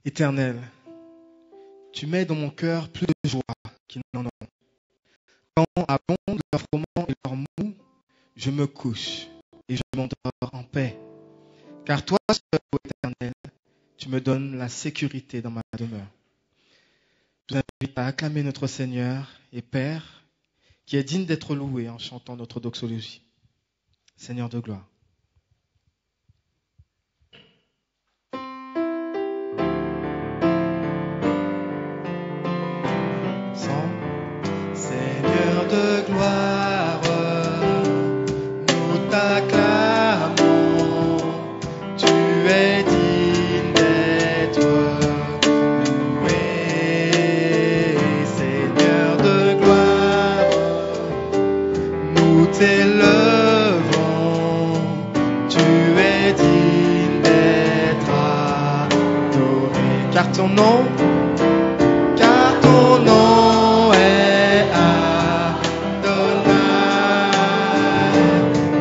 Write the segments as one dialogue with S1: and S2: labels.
S1: Éternel, tu mets dans mon cœur plus de joie qu'ils n'en ont. Quand abondent leurs froment et leurs mous, je me couche et je m'endors en paix. Car toi seul, ô Éternel, tu me donnes la sécurité dans ma demeure. Je vous invite à acclamer notre Seigneur et Père, qui est digne d'être loué en chantant notre doxologie. Seigneur de gloire. Seigneur de gloire, nous t'acclamons, tu es digne d'être loué. Seigneur de gloire, nous t'élevons, tu es digne d'être adoré. Car ton nom est Adonai,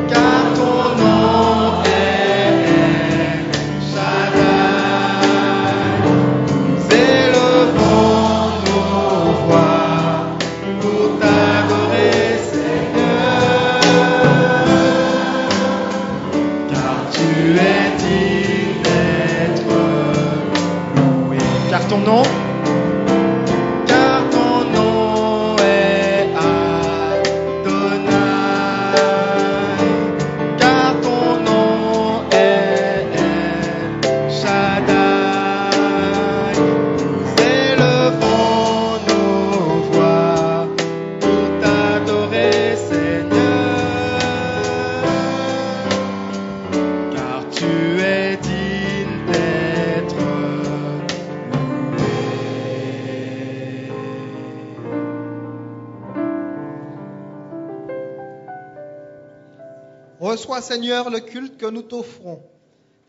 S1: car ton nom est Shaddai. Nous élevons nos voix pour t'adorer, Seigneur, car tu es digne d'être loué. Car ton nom
S2: Reçois, Seigneur, le culte que nous t'offrons.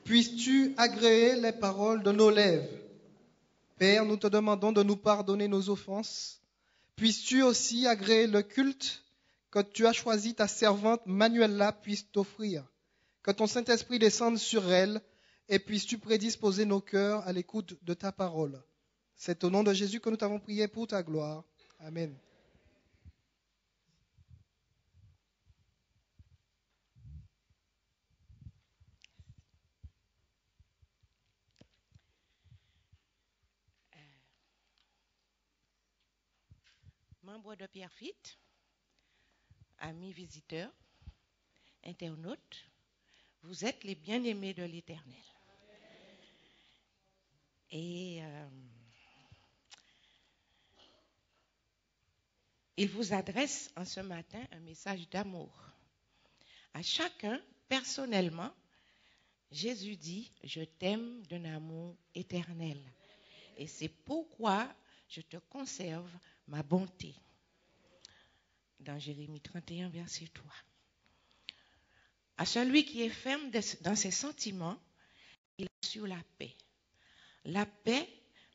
S2: Puisses-tu agréer les paroles de nos lèvres. Père, nous te demandons de nous pardonner nos offenses. Puisses-tu aussi agréer le culte que tu as choisi ta servante Manuela puisse t'offrir. Que ton Saint-Esprit descende sur elle et puisses-tu prédisposer nos cœurs à l'écoute de ta parole. C'est au nom de Jésus que nous t'avons prié pour ta gloire. Amen.
S3: Membres de Pierrefitte, amis visiteurs, internautes, vous êtes les bien-aimés de l'Éternel. Et il vous adresse en ce matin un message d'amour. À chacun, personnellement, Jésus dit « Je t'aime d'un amour éternel. Et c'est pourquoi je te conserve ma bonté. » Dans Jérémie 31, verset 3. À celui qui est ferme dans ses sentiments, il assure la paix. La paix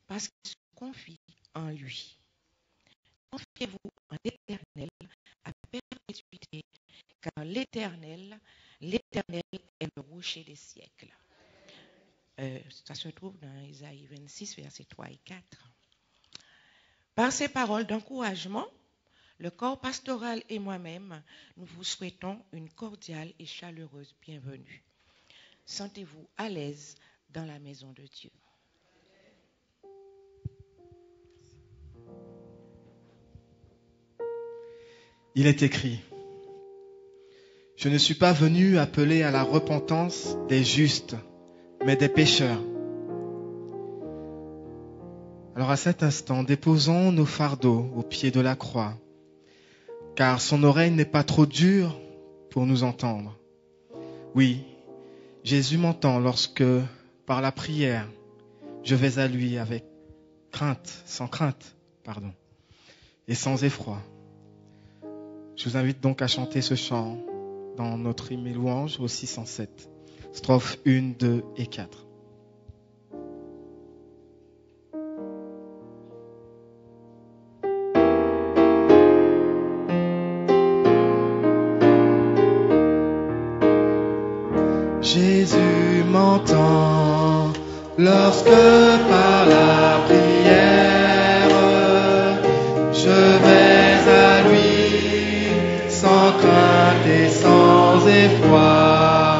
S3: parce qu'il se confie en lui. Confiez-vous en l'Éternel à perpétuité, car l'Éternel est le rocher des siècles. Ça se trouve dans Isaïe 26, versets 3 et 4. Par ces paroles d'encouragement, le corps pastoral et moi-même, nous vous souhaitons une cordiale et chaleureuse bienvenue. Sentez-vous à l'aise dans la maison de Dieu.
S1: Il est écrit, « Je ne suis pas venu appeler à la repentance des justes, mais des pécheurs. » Alors à cet instant, déposons nos fardeaux au pied de la croix, car son oreille n'est pas trop dure pour nous entendre. Oui, Jésus m'entend lorsque, par la prière, je vais à lui avec sans crainte, et sans effroi. Je vous invite donc à chanter ce chant dans notre hymne et louange au 607, strophes 1, 2 et 4. Jésus m'entend
S4: Lorsque par la prière, je vais à lui, sans crainte et sans effroi,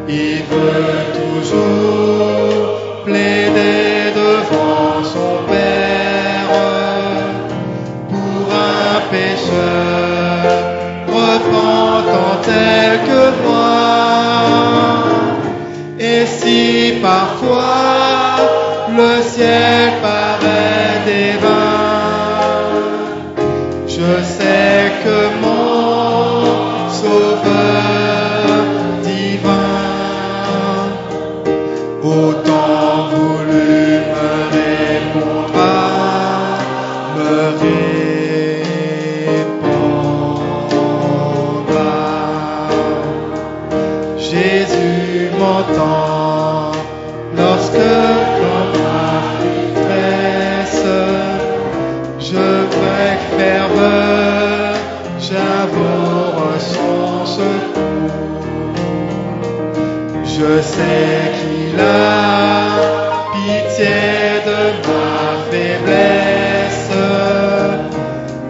S4: il veut toujours plaider devant son Père pour un pécheur repentant tel que moi. Et si parfois le ciel paraît dévain, je sais que mon Sauveur divin, au temps voulu, me répondra, me répondra. Jésus m'entend lorsque, comme ma détresse, je avec ferveur, j'avoue son secours. Je sais qu'il a pitié de ma faiblesse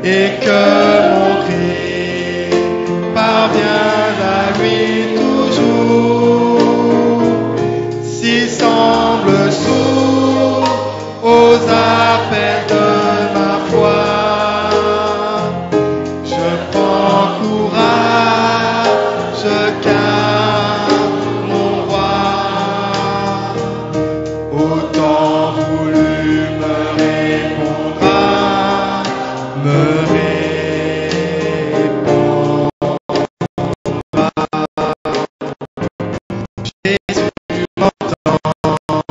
S4: et que mon cri parvient à lui toujours. S'il semble sourd aux appels de ma foi, je prends courage car mon roi, au temps voulu, me répondra, me répondra. Jésus m'entend,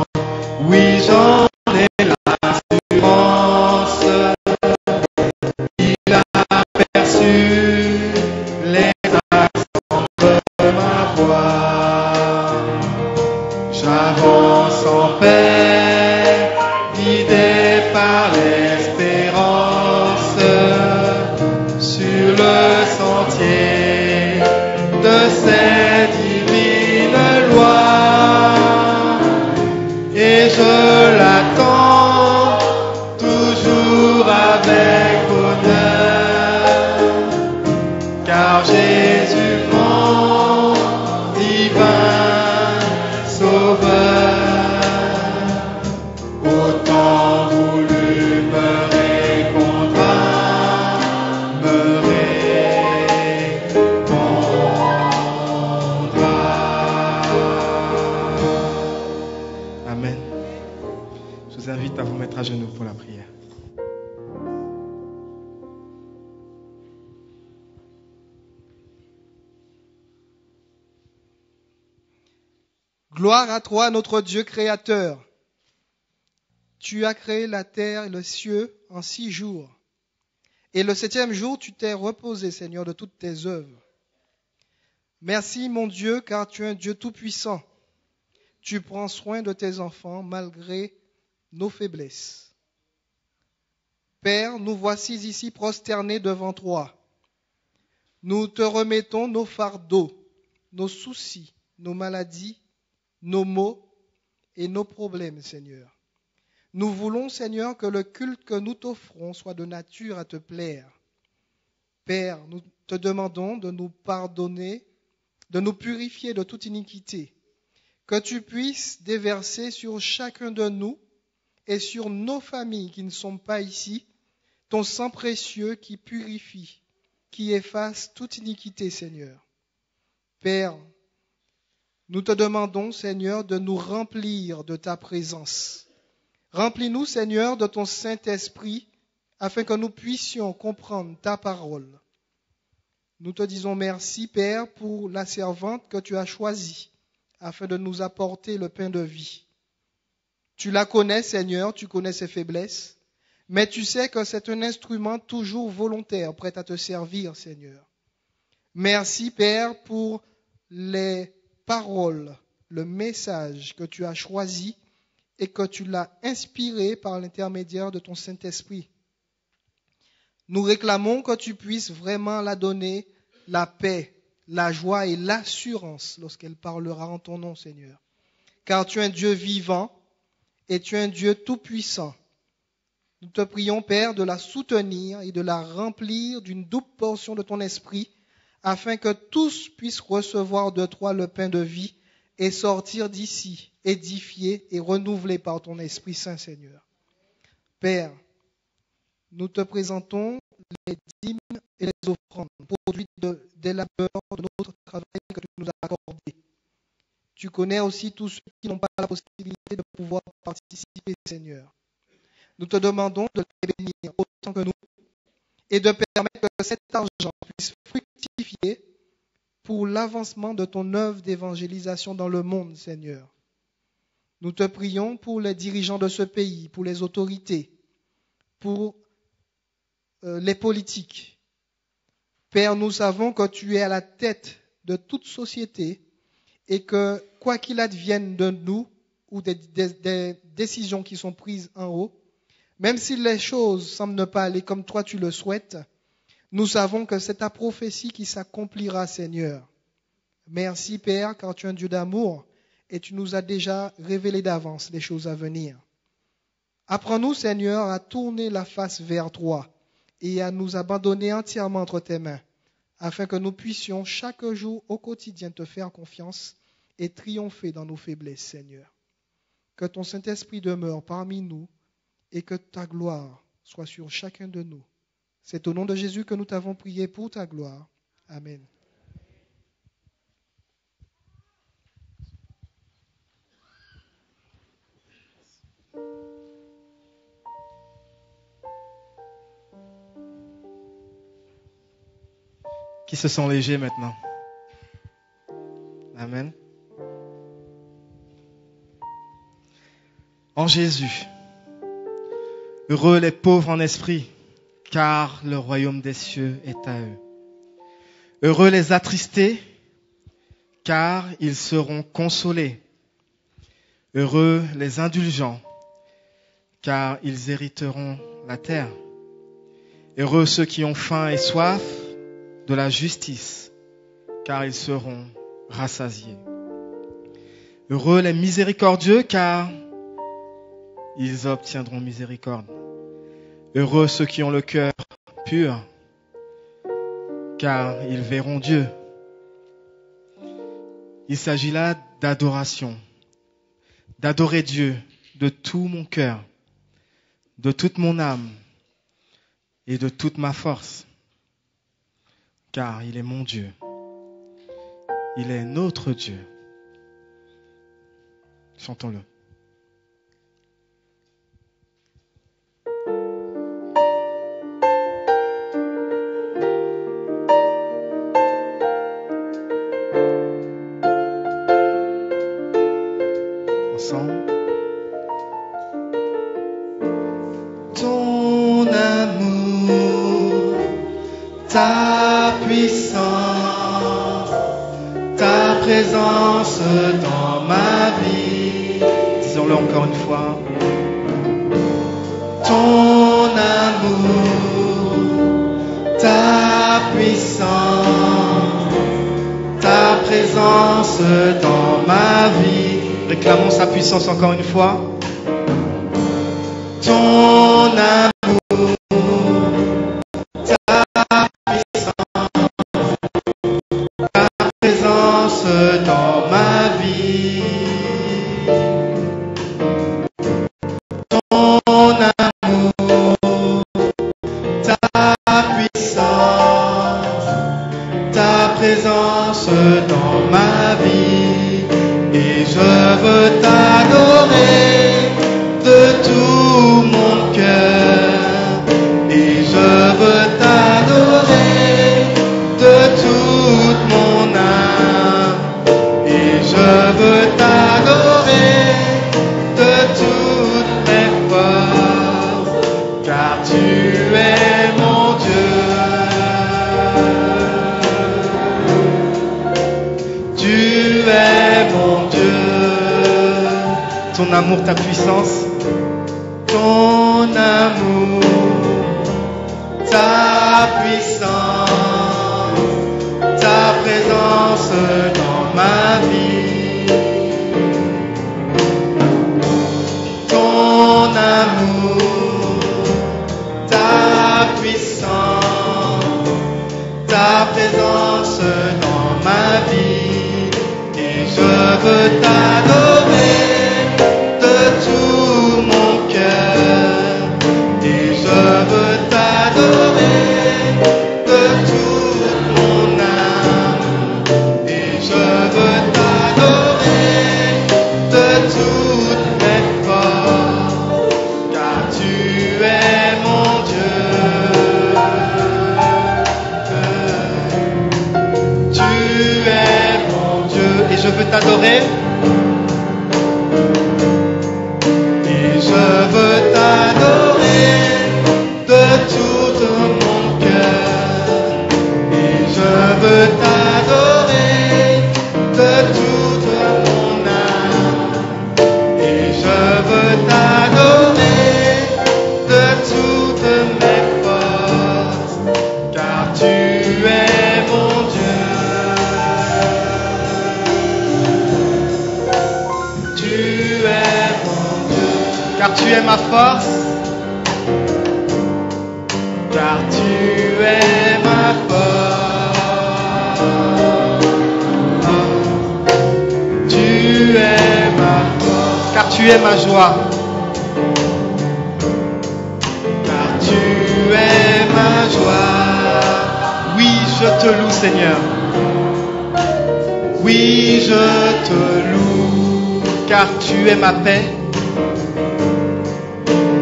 S4: oui, j'en ai l'assurance. Il a perçu les accents de ma voix. J'avance en paix, guidé par l'espérance, sur le sentier de ces divines lois. Et je l'attends toujours avec bonheur, car Jésus, mon divin Sauveur, au temps voulu, me répondra, me répondra.
S1: Amen. Je vous invite à vous mettre à genoux pour la prière.
S2: Gloire à toi, notre Dieu créateur. Tu as créé la terre et le ciel en 6 jours. Et le 7e jour, tu t'es reposé, Seigneur, de toutes tes œuvres. Merci, mon Dieu, car tu es un Dieu tout-puissant. Tu prends soin de tes enfants malgré nos faiblesses. Père, nous voici ici prosternés devant toi. Nous te remettons nos fardeaux, nos soucis, nos maladies, nos maux et nos problèmes, Seigneur. Nous voulons, Seigneur, que le culte que nous t'offrons soit de nature à te plaire. Père, nous te demandons de nous pardonner, de nous purifier de toute iniquité, que tu puisses déverser sur chacun de nous et sur nos familles qui ne sont pas ici, ton sang précieux qui purifie, qui efface toute iniquité, Seigneur. Père, nous te demandons, Seigneur, de nous remplir de ta présence. Remplis-nous, Seigneur, de ton Saint-Esprit, afin que nous puissions comprendre ta parole. Nous te disons merci, Père, pour la servante que tu as choisie, afin de nous apporter le pain de vie. Tu la connais, Seigneur, tu connais ses faiblesses, mais tu sais que c'est un instrument toujours volontaire, prêt à te servir, Seigneur. Merci, Père, pour les paroles, le message que tu as choisi et que tu l'as inspiré par l'intermédiaire de ton Saint-Esprit. Nous réclamons que tu puisses vraiment la donner la paix, la joie et l'assurance lorsqu'elle parlera en ton nom, Seigneur. car tu es un Dieu vivant et tu es un Dieu tout-puissant. Nous te prions, Père, de la soutenir et de la remplir d'une double portion de ton esprit, afin que tous puissent recevoir de toi le pain de vie et sortir d'ici édifiés et renouvelés par ton Esprit Saint, Seigneur. Père, nous te présentons les dîmes et les offrandes, produits des labeurs de notre travail que tu nous as accordés. Tu connais aussi tous ceux qui n'ont pas la possibilité de pouvoir participer, Seigneur. Nous te demandons de les bénir autant que nous et de permettre que cet argent puisse fructifier pour l'avancement de ton œuvre d'évangélisation dans le monde, Seigneur. Nous te prions pour les dirigeants de ce pays, pour les autorités, pour les politiques. Père, nous savons que tu es à la tête de toute société et que quoi qu'il advienne de nous ou des décisions qui sont prises en haut, même si les choses semblent ne pas aller comme toi tu le souhaites, nous savons que c'est ta prophétie qui s'accomplira, Seigneur. Merci, Père, car tu es un Dieu d'amour et tu nous as déjà révélé d'avance les choses à venir. Apprends-nous, Seigneur, à tourner la face vers toi et à nous abandonner entièrement entre tes mains, afin que nous puissions chaque jour au quotidien te faire confiance et triompher dans nos faiblesses, Seigneur. Que ton Saint-Esprit demeure parmi nous et que ta gloire soit sur chacun de nous. C'est au nom de Jésus que nous t'avons prié pour ta gloire. Amen.
S1: Qui se sent léger maintenant? Amen. En Jésus, heureux les pauvres en esprit, car le royaume des cieux est à eux. Heureux les attristés, car ils seront consolés. Heureux les indulgents, car ils hériteront la terre. Heureux ceux qui ont faim et soif de la justice, car ils seront rassasiés. Heureux les miséricordieux, car ils obtiendront miséricorde. Heureux ceux qui ont le cœur pur, car ils verront Dieu. Il s'agit là d'adoration, d'adorer Dieu de tout mon cœur, de toute mon âme et de toute ma force. Car il est mon Dieu. Il est notre Dieu. Chantons-le. Ensemble.
S4: Ton amour, ta puissance, ta présence dans ma vie.
S1: Disons-le encore une fois.
S4: Ton amour, ta puissance, ta présence dans ma vie.
S1: Réclamons sa puissance encore une fois.
S4: Ton amour, dans ma vie, ton amour, ta puissance, ta présence dans ma vie, et je veux t'adorer de tout mon cœur, et je veux t'adorer de toute mon âme. Je veux t'adorer de toutes mes forces, car tu es mon Dieu. Tu es mon Dieu.
S1: Ton amour, ta puissance.
S4: Ton amour, ta puissance, ta présence dans ma vie. veux t'adorer de tout mon cœur. Et je veux t'adorer de toute mon âme. Et je veux t'adorer de toutes mes forces, car tu es mon Dieu. Tu es mon Dieu. Et je veux t'adorer. Et je veux t'adorer de tout mon cœur. Et je veux t'adorer de toute mon âme. Et je veux t'adorer de toutes mes forces, car tu es mon Dieu. Tu es mon Dieu, car tu es ma force. Car tu es ma force. Tu es ma force. Car tu es ma joie. Car tu es ma joie. Oui, je te loue, Seigneur. Oui, je te loue, car tu es ma paix.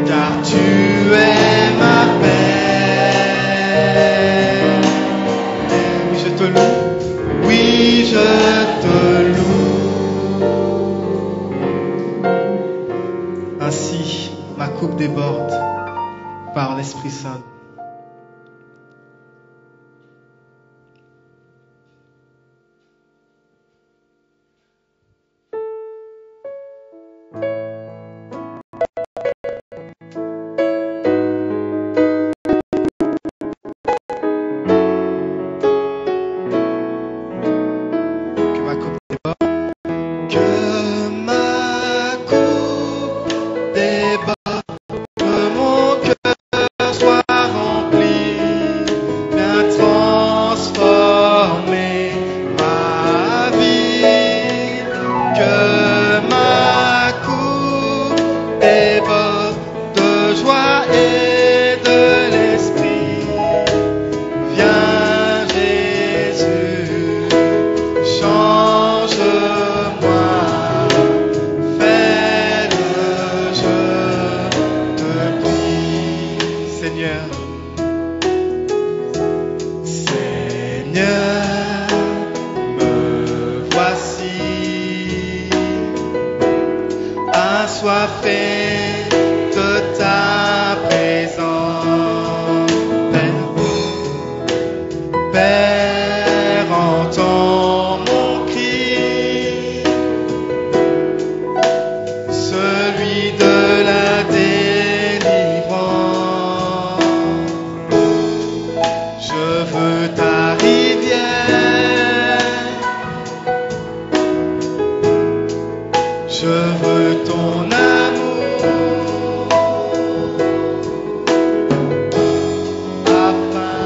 S4: Car tu es ma paix. Oui, je te loue. Oui, je te loue.
S1: Ainsi, ma coupe déborde par l'Esprit Saint. Que ma coupe déborde.
S4: Que ma coupe déborde, que mon cœur soit rempli, bien transformer ma vie. Que ma coupe déborde de joie et de l'esprit. Viens Jésus, change-moi, fais-le, je te prie.
S1: Seigneur,
S4: Seigneur, me voici, assoiffé de ta présence. Père, entends mon cri, celui de la délivrance. Je veux ta rivière, je veux ton amour, afin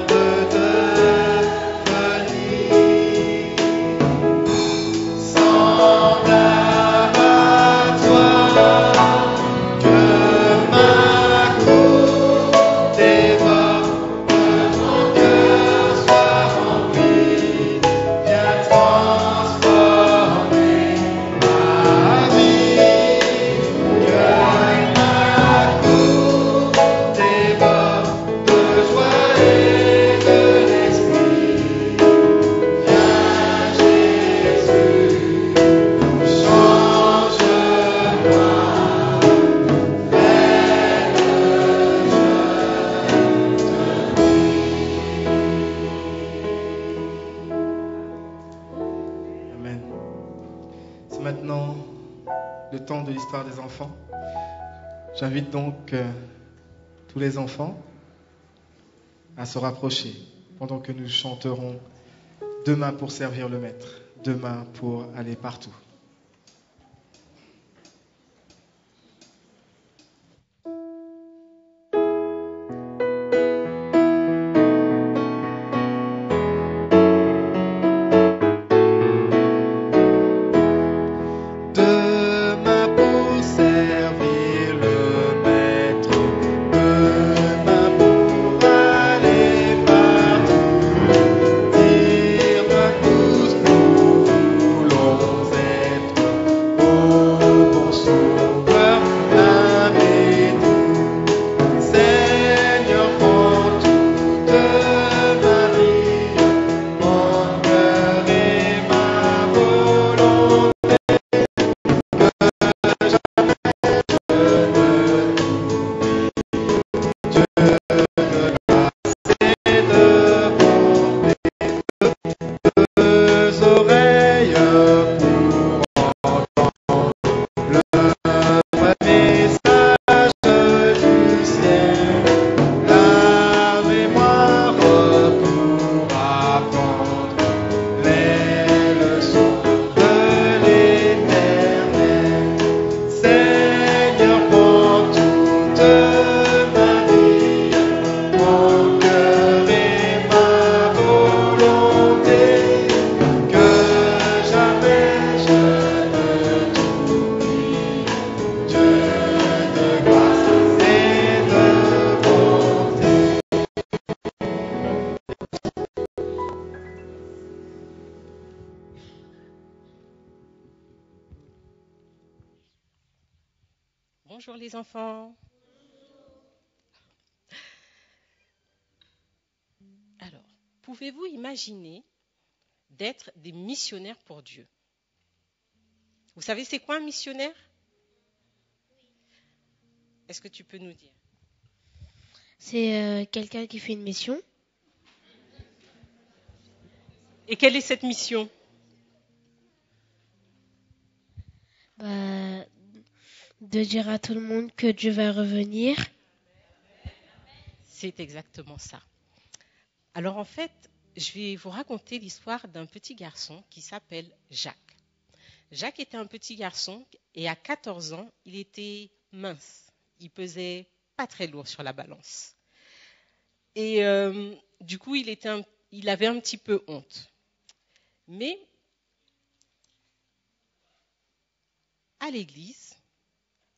S4: de devenir semblable à toi. Que ma coupe déborde, que mon cœur soit rempli, bien transformer ma vie. Que ma coupe déborde de joie et de l'esprit. Viens Jésus, change-moi,
S1: Amen. C'est maintenant le temps de l'histoire des enfants. J'invite donc tous les enfants à se rapprocher pendant que nous chanterons deux mains pour servir le Maître, deux mains pour aller partout.
S5: Bonjour les enfants. Alors, pouvez-vous imaginer d'être des missionnaires pour Dieu? Vous savez c'est quoi un missionnaire? Est-ce que tu peux nous dire?
S6: C'est quelqu'un qui fait une mission.
S5: Et quelle est cette mission?
S6: Bah, de dire à tout le monde que Dieu va revenir.
S5: C'est exactement ça. Alors en fait, je vais vous raconter l'histoire d'un petit garçon qui s'appelle Jacques. Jacques était un petit garçon et à 14 ans, il était mince. Il pesait pas très lourd sur la balance. Et du coup, il avait un petit peu honte. Mais à l'église,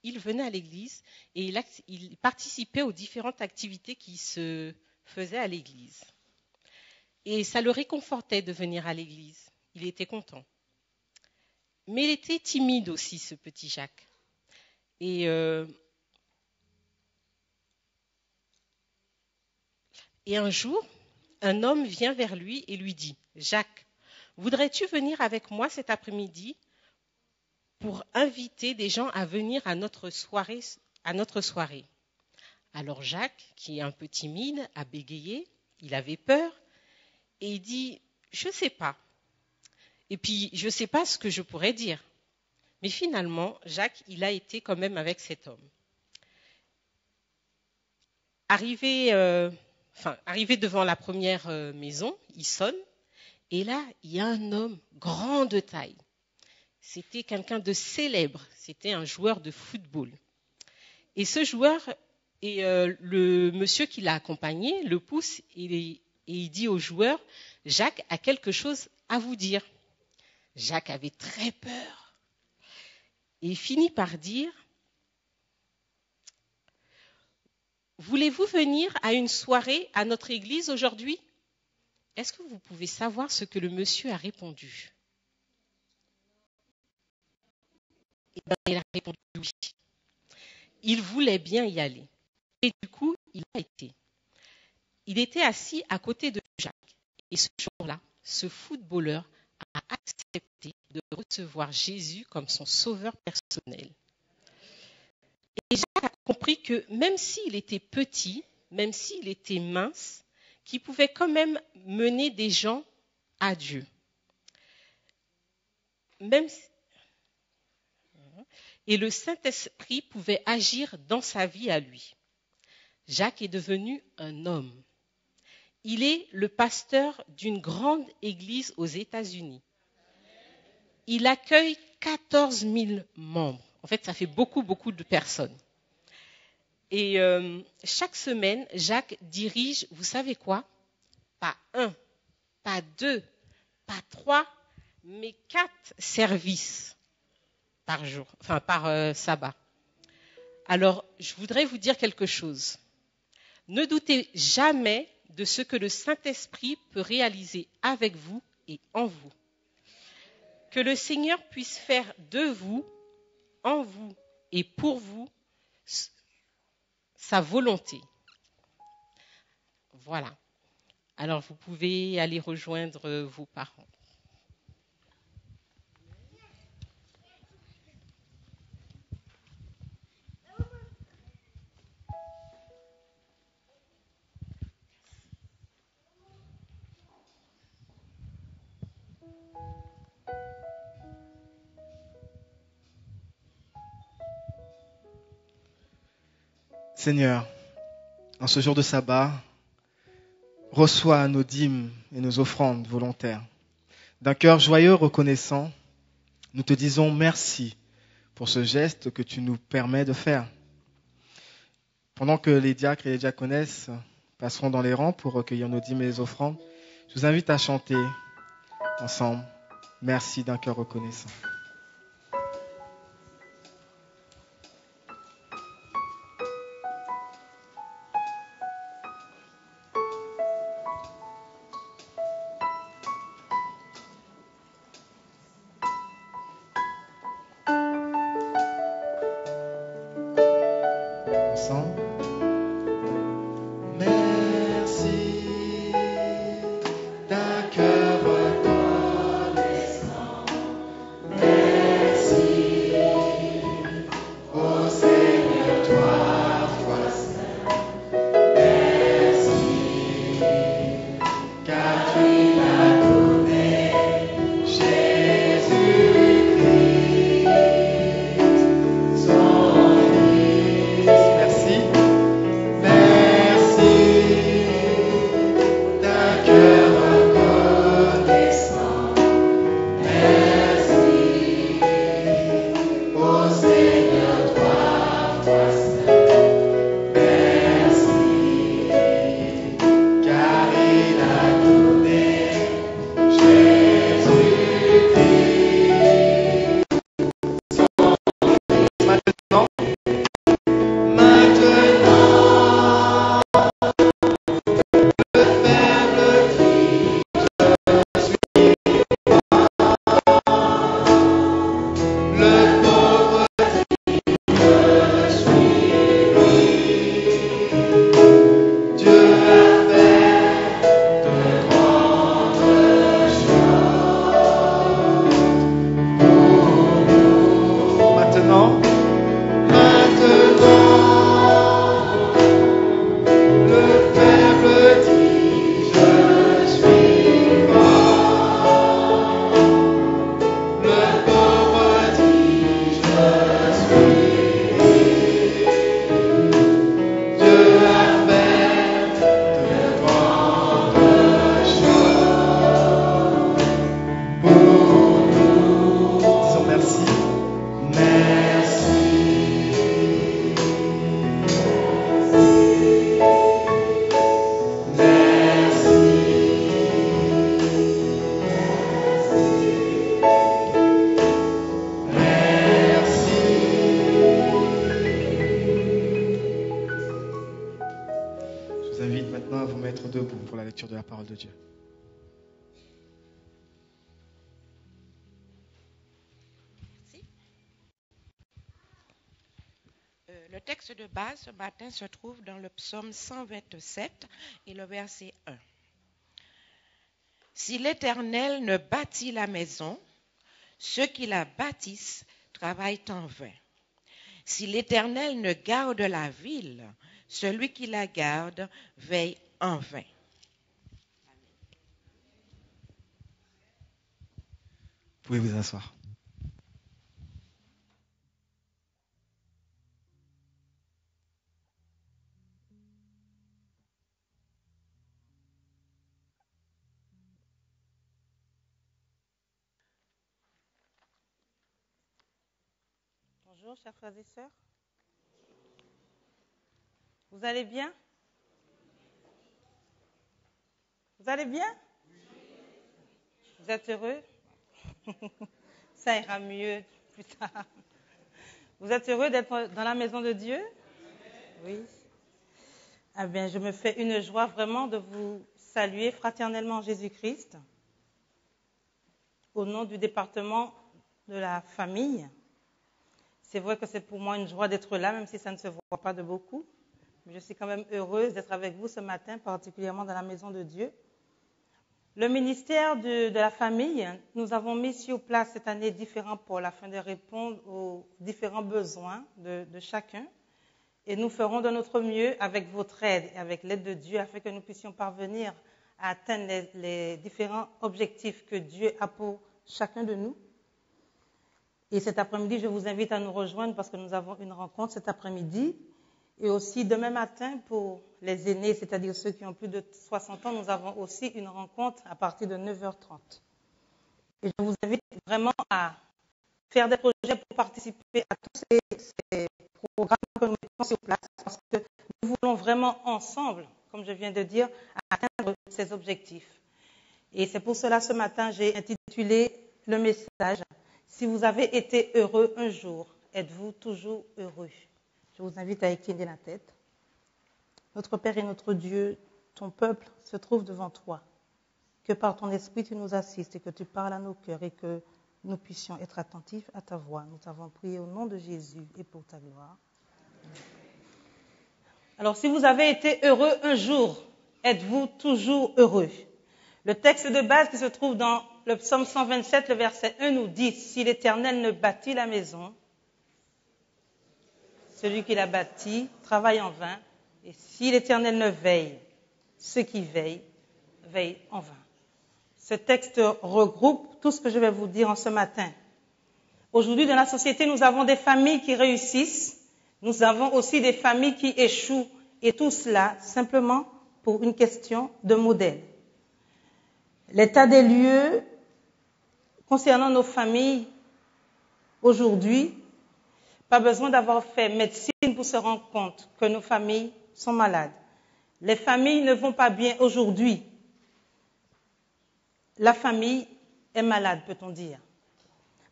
S5: il venait à l'église et il participait aux différentes activités qui se faisaient à l'église. Et ça le réconfortait de venir à l'église. Il était content. Mais il était timide aussi, ce petit Jacques. Et un jour, un homme vient vers lui et lui dit « Jacques, voudrais-tu venir avec moi cet après-midi pour inviter des gens à venir à notre soirée ?» Alors Jacques, qui est un peu timide, a bégayé, il avait peur et il dit « Je ne sais pas. Et puis, je ne sais pas ce que je pourrais dire. » Mais finalement, Jacques, il a été quand même avec cet homme. Arrivé devant la première maison, il sonne, et là, il y a un homme grand de taille. C'était quelqu'un de célèbre, c'était un joueur de football. Et ce joueur, et le monsieur qui l'a accompagné, le pousse, et il dit au joueur, « Jacques a quelque chose à vous dire. » Jacques avait très peur. Et il finit par dire, « Voulez-vous venir à une soirée à notre église aujourd'hui ?» Est-ce que vous pouvez savoir ce que le monsieur a répondu? Eh bien, il a répondu oui. Il voulait bien y aller. Et du coup, il a été. Il était assis à côté de Jacques. Et ce jour-là, ce footballeur a accepté de recevoir Jésus comme son sauveur personnel. Et Jacques a compris que même s'il était petit, même s'il était mince, qu'il pouvait quand même mener des gens à Dieu. Et le Saint-Esprit pouvait agir dans sa vie à lui. Jacques est devenu un homme. Il est le pasteur d'une grande église aux États-Unis. Il accueille 14 000 membres. En fait, ça fait beaucoup, beaucoup de personnes. Et chaque semaine, Jacques dirige, vous savez quoi? Pas 1, pas 2, pas 3, mais 4 services par jour, par sabbat. Alors, je voudrais vous dire quelque chose. Ne doutez jamais de ce que le Saint-Esprit peut réaliser avec vous et en vous. Que le Seigneur puisse faire de vous, en vous et pour vous, sa volonté. Voilà. Alors, vous pouvez aller rejoindre vos parents.
S1: Seigneur, en ce jour de sabbat, reçois nos dîmes et nos offrandes volontaires. D'un cœur joyeux, reconnaissant, nous te disons merci pour ce geste que tu nous permets de faire. Pendant que les diacres et les diaconesses passeront dans les rangs pour recueillir nos dîmes et les offrandes, je vous invite à chanter ensemble. Merci d'un cœur reconnaissant. lecture de la parole de Dieu.
S3: Le texte de base ce matin se trouve dans le psaume 127 et le verset 1. Si l'Éternel ne bâtit la maison, ceux qui la bâtissent travaillent en vain. Si l'Éternel ne garde la ville, celui qui la garde veille en vain.
S1: Vous pouvez vous asseoir.
S7: Bonjour, chers frères et sœurs. Vous allez bien? Vous allez bien? Vous êtes heureux? Ça ira mieux plus tard. Vous êtes heureux d'être dans la maison de Dieu? Oui. Ah bien, je me fais une joie vraiment de vous saluer fraternellement en Jésus-Christ, au nom du département de la famille. C'est vrai que c'est pour moi une joie d'être là, même si ça ne se voit pas de beaucoup. Mais je suis quand même heureuse d'être avec vous ce matin, particulièrement dans la maison de Dieu. Le ministère de la famille, nous avons mis sur place cette année différents pôles afin de répondre aux différents besoins de chacun. Et nous ferons de notre mieux avec votre aide et avec l'aide de Dieu afin que nous puissions parvenir à atteindre les différents objectifs que Dieu a pour chacun de nous. Et cet après-midi, je vous invite à nous rejoindre parce que nous avons une rencontre cet après-midi. Et aussi demain matin, pour les aînés, c'est-à-dire ceux qui ont plus de 60 ans, nous avons aussi une rencontre à partir de 9h30. Et je vous invite vraiment à faire des projets pour participer à tous ces programmes que nous mettons sur place parce que nous voulons vraiment ensemble, comme je viens de dire, atteindre ces objectifs. Et c'est pour cela, ce matin, j'ai intitulé le message « Si vous avez été heureux un jour, êtes-vous toujours heureux ?» Je vous invite à incliner la tête. Notre Père et notre Dieu, ton peuple se trouve devant toi. Que par ton esprit tu nous assistes et que tu parles à nos cœurs et que nous puissions être attentifs à ta voix. Nous t'avons prié au nom de Jésus et pour ta gloire. Alors, si vous avez été heureux un jour, êtes-vous toujours heureux? Le texte de base qui se trouve dans le psaume 127, le verset 1 nous dit « Si l'Éternel ne bâtit la maison, celui qui l'a bâti travaille en vain, et si l'Éternel ne veille, ceux qui veillent, veillent en vain. » Ce texte regroupe tout ce que je vais vous dire en ce matin. Aujourd'hui, dans la société, nous avons des familles qui réussissent, nous avons aussi des familles qui échouent, et tout cela simplement pour une question de modèle. L'état des lieux concernant nos familles aujourd'hui, pas besoin d'avoir fait médecine pour se rendre compte que nos familles sont malades. Les familles ne vont pas bien aujourd'hui. La famille est malade, peut-on dire.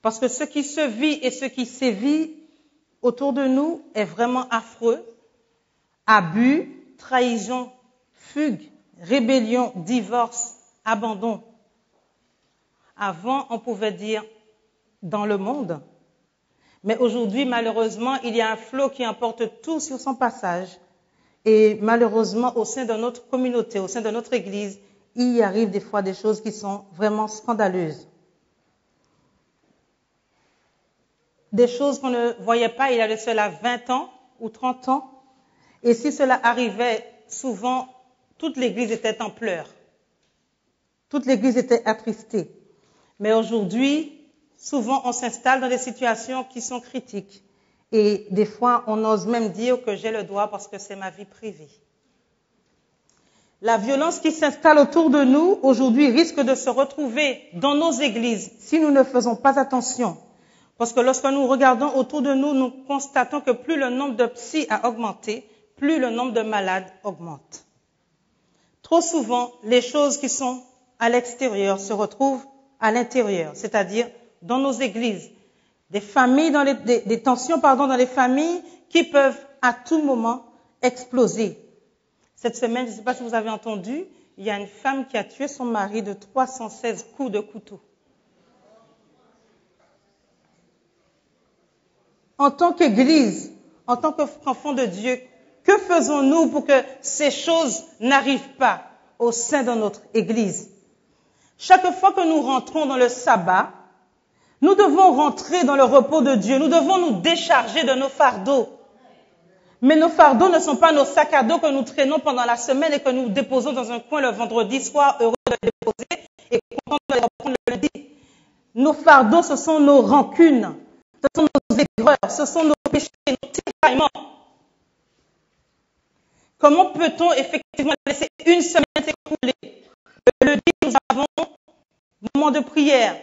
S7: Parce que ce qui se vit et ce qui sévit autour de nous est vraiment affreux. Abus, trahison, fugue, rébellion, divorce, abandon. Avant, on pouvait dire dans le monde. Mais aujourd'hui, malheureusement, il y a un flot qui emporte tout sur son passage. Et malheureusement, au sein de notre communauté, au sein de notre Église, il y arrive des fois des choses qui sont vraiment scandaleuses. Des choses qu'on ne voyait pas il y a de cela 20 ans ou 30 ans. Et si cela arrivait, souvent, toute l'Église était en pleurs. Toute l'Église était attristée. Mais aujourd'hui, souvent, on s'installe dans des situations qui sont critiques. Et des fois, on ose même dire que j'ai le droit parce que c'est ma vie privée. La violence qui s'installe autour de nous, aujourd'hui, risque de se retrouver dans nos églises si nous ne faisons pas attention. Parce que lorsque nous regardons autour de nous, nous constatons que plus le nombre de psys a augmenté, plus le nombre de malades augmente. Trop souvent, les choses qui sont à l'extérieur se retrouvent à l'intérieur, c'est-à-dire dans nos églises. Des tensions dans les familles qui peuvent à tout moment exploser. Cette semaine, je ne sais pas si vous avez entendu, il y a une femme qui a tué son mari de 316 coups de couteau. En tant qu'Église, en tant qu'enfants de Dieu, que faisons-nous pour que ces choses n'arrivent pas au sein de notre Église? Chaque fois que nous rentrons dans le sabbat, nous devons rentrer dans le repos de Dieu. Nous devons nous décharger de nos fardeaux. Mais nos fardeaux ne sont pas nos sacs à dos que nous traînons pendant la semaine et que nous déposons dans un coin le vendredi soir, heureux de les déposer et contents de les reprendre le lundi. Nos fardeaux, ce sont nos rancunes, ce sont nos aigreurs, ce sont nos péchés, nos tiraillements. Comment peut-on effectivement laisser une semaine s'écouler? Le lundi, nous avons moment de prière.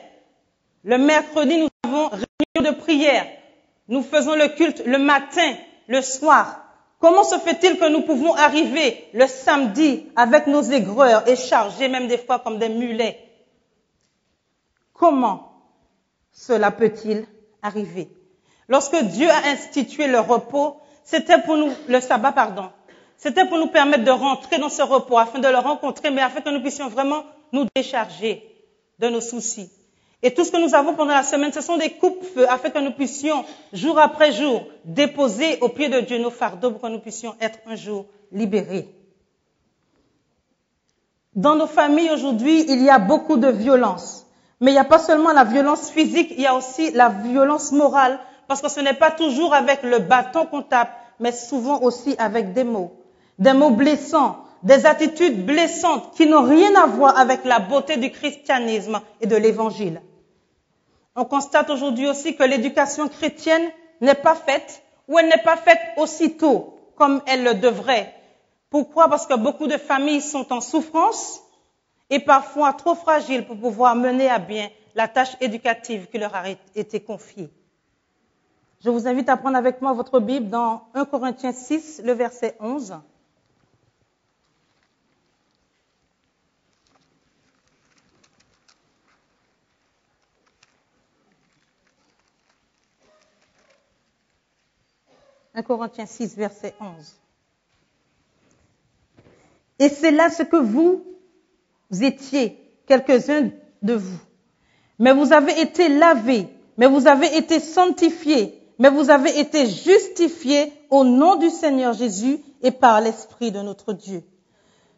S7: Le mercredi, nous avons réunion de prière. Nous faisons le culte le matin, le soir. Comment se fait-il que nous pouvons arriver le samedi avec nos aigreurs et chargés même des fois comme des mulets? Comment cela peut-il arriver? Lorsque Dieu a institué le repos, c'était pour nous, le sabbat, c'était pour nous permettre de rentrer dans ce repos, afin de le rencontrer, mais afin que nous puissions vraiment nous décharger de nos soucis. Et tout ce que nous avons pendant la semaine, ce sont des coupe-feux, afin que nous puissions, jour après jour, déposer au pied de Dieu nos fardeaux pour que nous puissions être un jour libérés. Dans nos familles aujourd'hui, il y a beaucoup de violence. Mais il n'y a pas seulement la violence physique, il y a aussi la violence morale, parce que ce n'est pas toujours avec le bâton qu'on tape, mais souvent aussi avec des mots blessants, des attitudes blessantes qui n'ont rien à voir avec la beauté du christianisme et de l'évangile. On constate aujourd'hui aussi que l'éducation chrétienne n'est pas faite, ou elle n'est pas faite aussitôt comme elle le devrait. Pourquoi? Parce que beaucoup de familles sont en souffrance et parfois trop fragiles pour pouvoir mener à bien la tâche éducative qui leur a été confiée. Je vous invite à prendre avec moi votre Bible dans 1 Corinthiens 6, le verset 11. « 1 Corinthiens 6, verset 11. « Et c'est là ce que vous étiez, quelques-uns de vous. Mais vous avez été lavés, mais vous avez été sanctifiés, mais vous avez été justifiés au nom du Seigneur Jésus et par l'Esprit de notre Dieu. »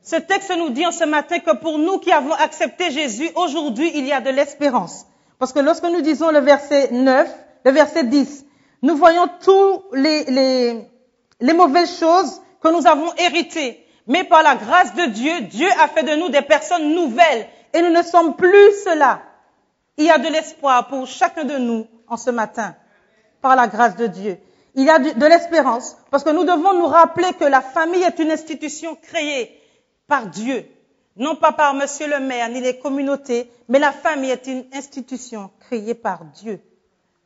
S7: Ce texte nous dit en ce matin que pour nous qui avons accepté Jésus, aujourd'hui, il y a de l'espérance. Parce que lorsque nous disons le verset 10, nous voyons toutes les mauvaises choses que nous avons héritées. Mais par la grâce de Dieu, Dieu a fait de nous des personnes nouvelles. Et nous ne sommes plus cela. Il y a de l'espoir pour chacun de nous en ce matin. Par la grâce de Dieu. Il y a de l'espérance. Parce que nous devons nous rappeler que la famille est une institution créée par Dieu. Non pas par monsieur le maire ni les communautés. Mais la famille est une institution créée par Dieu.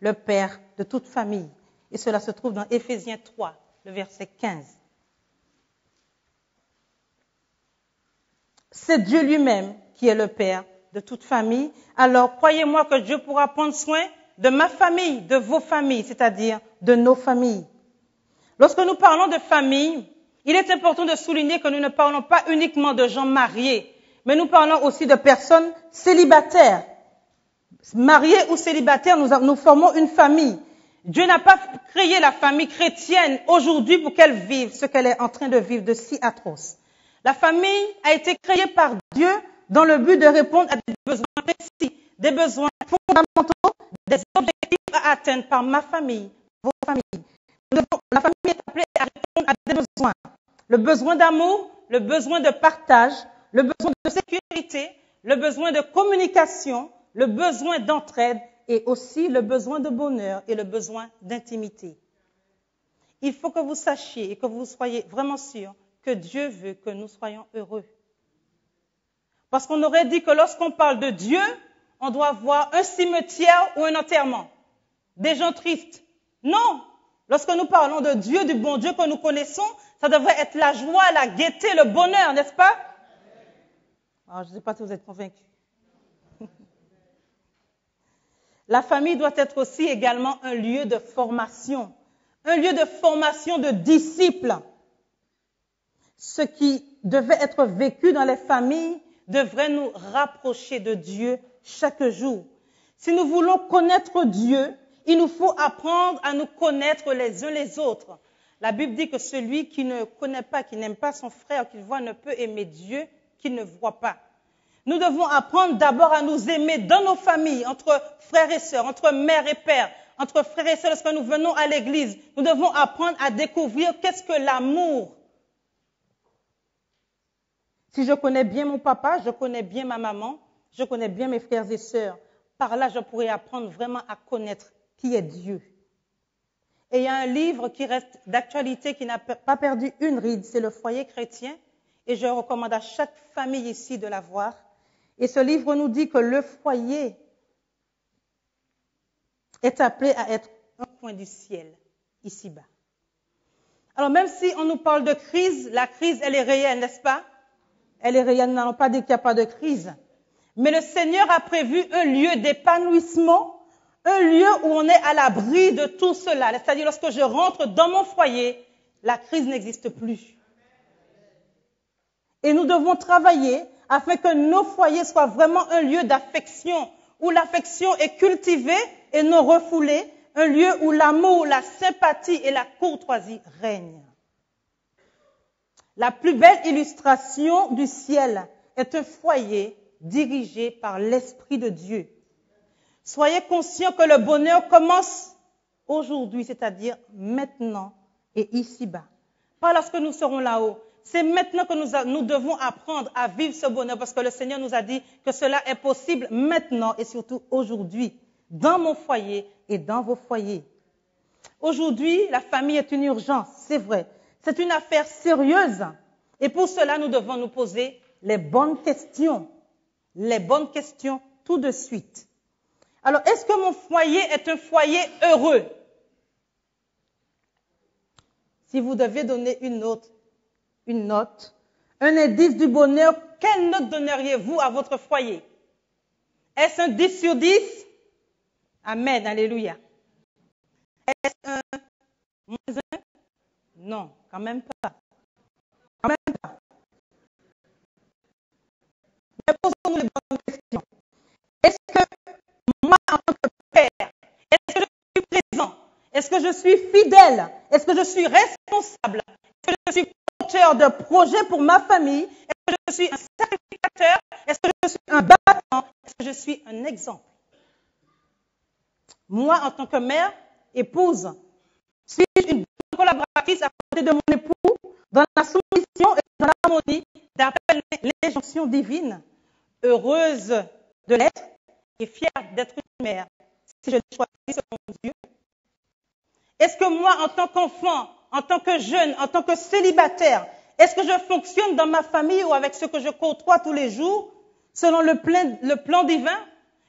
S7: Le Père de toute famille. Et cela se trouve dans Éphésiens 3, le verset 15. C'est Dieu lui-même qui est le Père de toute famille. Alors, croyez-moi que Dieu pourra prendre soin de ma famille, de vos familles, c'est-à-dire de nos familles. Lorsque nous parlons de famille, il est important de souligner que nous ne parlons pas uniquement de gens mariés, mais nous parlons aussi de personnes célibataires. Mariés ou célibataires, nous formons une famille. Dieu n'a pas créé la famille chrétienne aujourd'hui pour qu'elle vive ce qu'elle est en train de vivre de si atroce. La famille a été créée par Dieu dans le but de répondre à des besoins précis, des besoins fondamentaux, des objectifs à atteindre par ma famille, vos familles. La famille est appelée à répondre à des besoins. Le besoin d'amour, le besoin de partage, le besoin de sécurité, le besoin de communication, le besoin d'entraide et aussi le besoin de bonheur et le besoin d'intimité. Il faut que vous sachiez et que vous soyez vraiment sûrs que Dieu veut que nous soyons heureux. Parce qu'on aurait dit que lorsqu'on parle de Dieu, on doit voir un cimetière ou un enterrement. Des gens tristes. Non. Lorsque nous parlons de Dieu, du bon Dieu que nous connaissons, ça devrait être la joie, la gaieté, le bonheur, n'est-ce pas? Alors, je ne sais pas si vous êtes convaincus. La famille doit être aussi également un lieu de formation de disciples. Ce qui devait être vécu dans les familles devrait nous rapprocher de Dieu chaque jour. Si nous voulons connaître Dieu, il nous faut apprendre à nous connaître les uns les autres. La Bible dit que celui qui ne connaît pas, qui n'aime pas son frère qu'il voit, ne peut aimer Dieu qu'il ne voit pas. Nous devons apprendre d'abord à nous aimer dans nos familles, entre frères et sœurs, entre mère et père, entre frères et sœurs lorsque nous venons à l'église. Nous devons apprendre à découvrir qu'est-ce que l'amour. Si je connais bien mon papa, je connais bien ma maman, je connais bien mes frères et sœurs. Par là, je pourrais apprendre vraiment à connaître qui est Dieu. Et il y a un livre qui reste d'actualité, qui n'a pas perdu une ride, c'est Le Foyer chrétien. Et je recommande à chaque famille ici de l'avoir. Et ce livre nous dit que le foyer est appelé à être un coin du ciel, ici-bas. Alors même si on nous parle de crise, la crise, elle est réelle, n'est-ce pas? Elle est réelle, nous n'allons pas dire qu'il n'y a pas de crise. Mais le Seigneur a prévu un lieu d'épanouissement, un lieu où on est à l'abri de tout cela. C'est-à-dire, lorsque je rentre dans mon foyer, la crise n'existe plus. Et nous devons travailler afin que nos foyers soient vraiment un lieu d'affection, où l'affection est cultivée et non refoulée, un lieu où l'amour, la sympathie et la courtoisie règnent. La plus belle illustration du ciel est un foyer dirigé par l'Esprit de Dieu. Soyez conscients que le bonheur commence aujourd'hui, c'est-à-dire maintenant et ici-bas. Pas lorsque nous serons là-haut. C'est maintenant que nous devons apprendre à vivre ce bonheur parce que le Seigneur nous a dit que cela est possible maintenant et surtout aujourd'hui, dans mon foyer et dans vos foyers. Aujourd'hui, la famille est une urgence, c'est vrai. C'est une affaire sérieuse et pour cela, nous devons nous poser les bonnes questions tout de suite. Alors, est-ce que mon foyer est un foyer heureux? Si vous devez donner une note, un indice du bonheur, quelle note donneriez-vous à votre foyer? Est-ce un 10 sur 10? Amen, alléluia. Est-ce un moins 1? Non, quand même pas. Quand même pas. Mais posons-nous les bonnes questions. Est-ce que moi, en tant que père, est-ce que je suis présent? Est-ce que je suis fidèle? Est-ce que je suis responsable? Est-ce que je suis porteur de projet pour ma famille? Est-ce que je suis un sacrificateur? Est-ce que je suis un battant? Est-ce que je suis un exemple? Moi, en tant que mère, épouse, suis-je une bonne collaboratrice à côté de mon époux dans la soumission et dans l'harmonie d'après l'injonction divine, heureuse de l'être et fière d'être une mère, si je l'ai choisi selon Dieu? Est-ce que moi, en tant qu'enfant, en tant que jeune, en tant que célibataire, est-ce que je fonctionne dans ma famille ou avec ceux que je côtoie tous les jours selon le plan divin?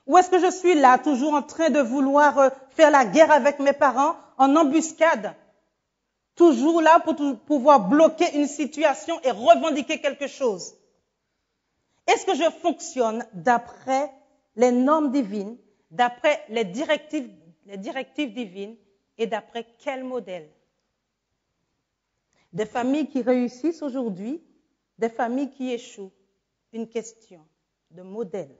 S7: Ou est-ce que je suis là, toujours en train de vouloir faire la guerre avec mes parents en embuscade? Toujours là pour pouvoir bloquer une situation et revendiquer quelque chose? Est-ce que je fonctionne d'après les normes divines, d'après les directives divines et d'après quel modèle? Des familles qui réussissent aujourd'hui, des familles qui échouent. Une question de modèle.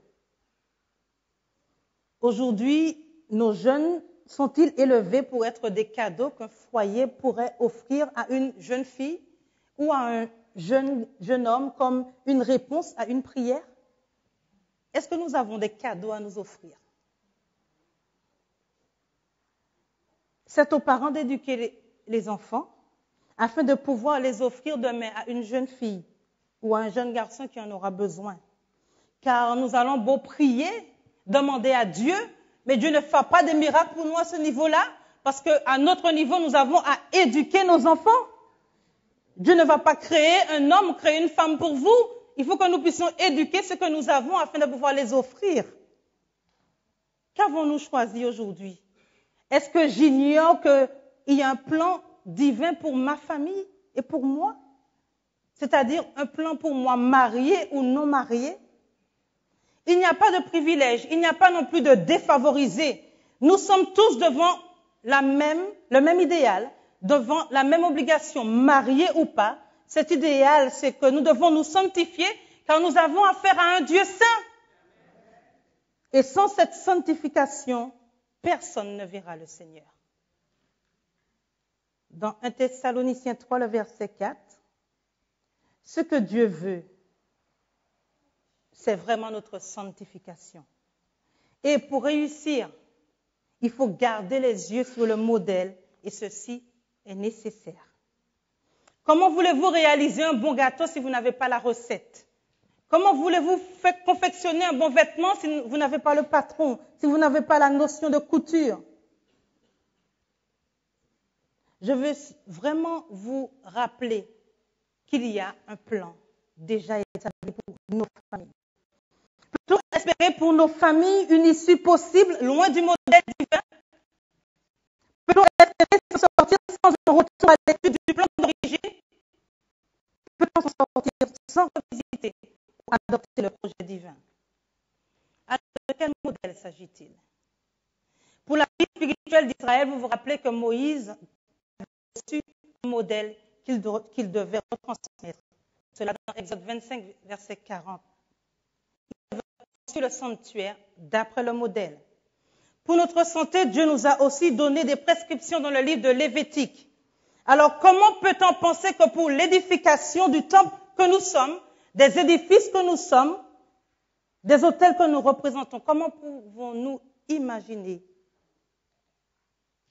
S7: Aujourd'hui, nos jeunes sont-ils élevés pour être des cadeaux qu'un foyer pourrait offrir à une jeune fille ou à un jeune homme comme une réponse à une prière? Est-ce que nous avons des cadeaux à nous offrir? C'est aux parents d'éduquer les enfants afin de pouvoir les offrir demain à une jeune fille ou à un jeune garçon qui en aura besoin. Car nous allons beau prier, demander à Dieu, mais Dieu ne fera pas de miracles pour nous à ce niveau-là, parce qu'à notre niveau, nous avons à éduquer nos enfants. Dieu ne va pas créer un homme, créer une femme pour vous. Il faut que nous puissions éduquer ce que nous avons afin de pouvoir les offrir. Qu'avons-nous choisi aujourd'hui? Est-ce que j'ignore qu'il y a un plan divin pour ma famille et pour moi? C'est-à-dire un plan pour moi marié ou non marié? Il n'y a pas de privilège, il n'y a pas non plus de défavorisés. Nous sommes tous devant le même idéal, devant la même obligation, mariés ou pas. Cet idéal, c'est que nous devons nous sanctifier car nous avons affaire à un Dieu saint. Et sans cette sanctification, personne ne verra le Seigneur. Dans 1 Thessaloniciens 3, le verset 4, ce que Dieu veut, c'est vraiment notre sanctification. Et pour réussir, il faut garder les yeux sur le modèle et ceci est nécessaire. Comment voulez-vous réaliser un bon gâteau si vous n'avez pas la recette? Comment voulez-vous confectionner un bon vêtement si vous n'avez pas le patron, si vous n'avez pas la notion de couture? Je veux vraiment vous rappeler qu'il y a un plan déjà établi pour nos familles. Peut-on espérer pour nos familles une issue possible loin du modèle divin? Peut-on espérer s'en sortir sans un retour à l'étude du plan d'origine? Peut-on s'en sortir sans revisiter ou adopter le projet divin? Alors, de quel modèle s'agit-il? Pour la vie spirituelle d'Israël, vous vous rappelez que Moïse a reçu un modèle qu'il devait retransmettre. Cela dans Exode 25, verset 40. Il avait reçu le sanctuaire d'après le modèle. Pour notre santé, Dieu nous a aussi donné des prescriptions dans le livre de Lévitique. Alors, comment peut-on penser que pour l'édification du temple que nous sommes, des édifices que nous sommes, des hôtels que nous représentons, comment pouvons-nous imaginer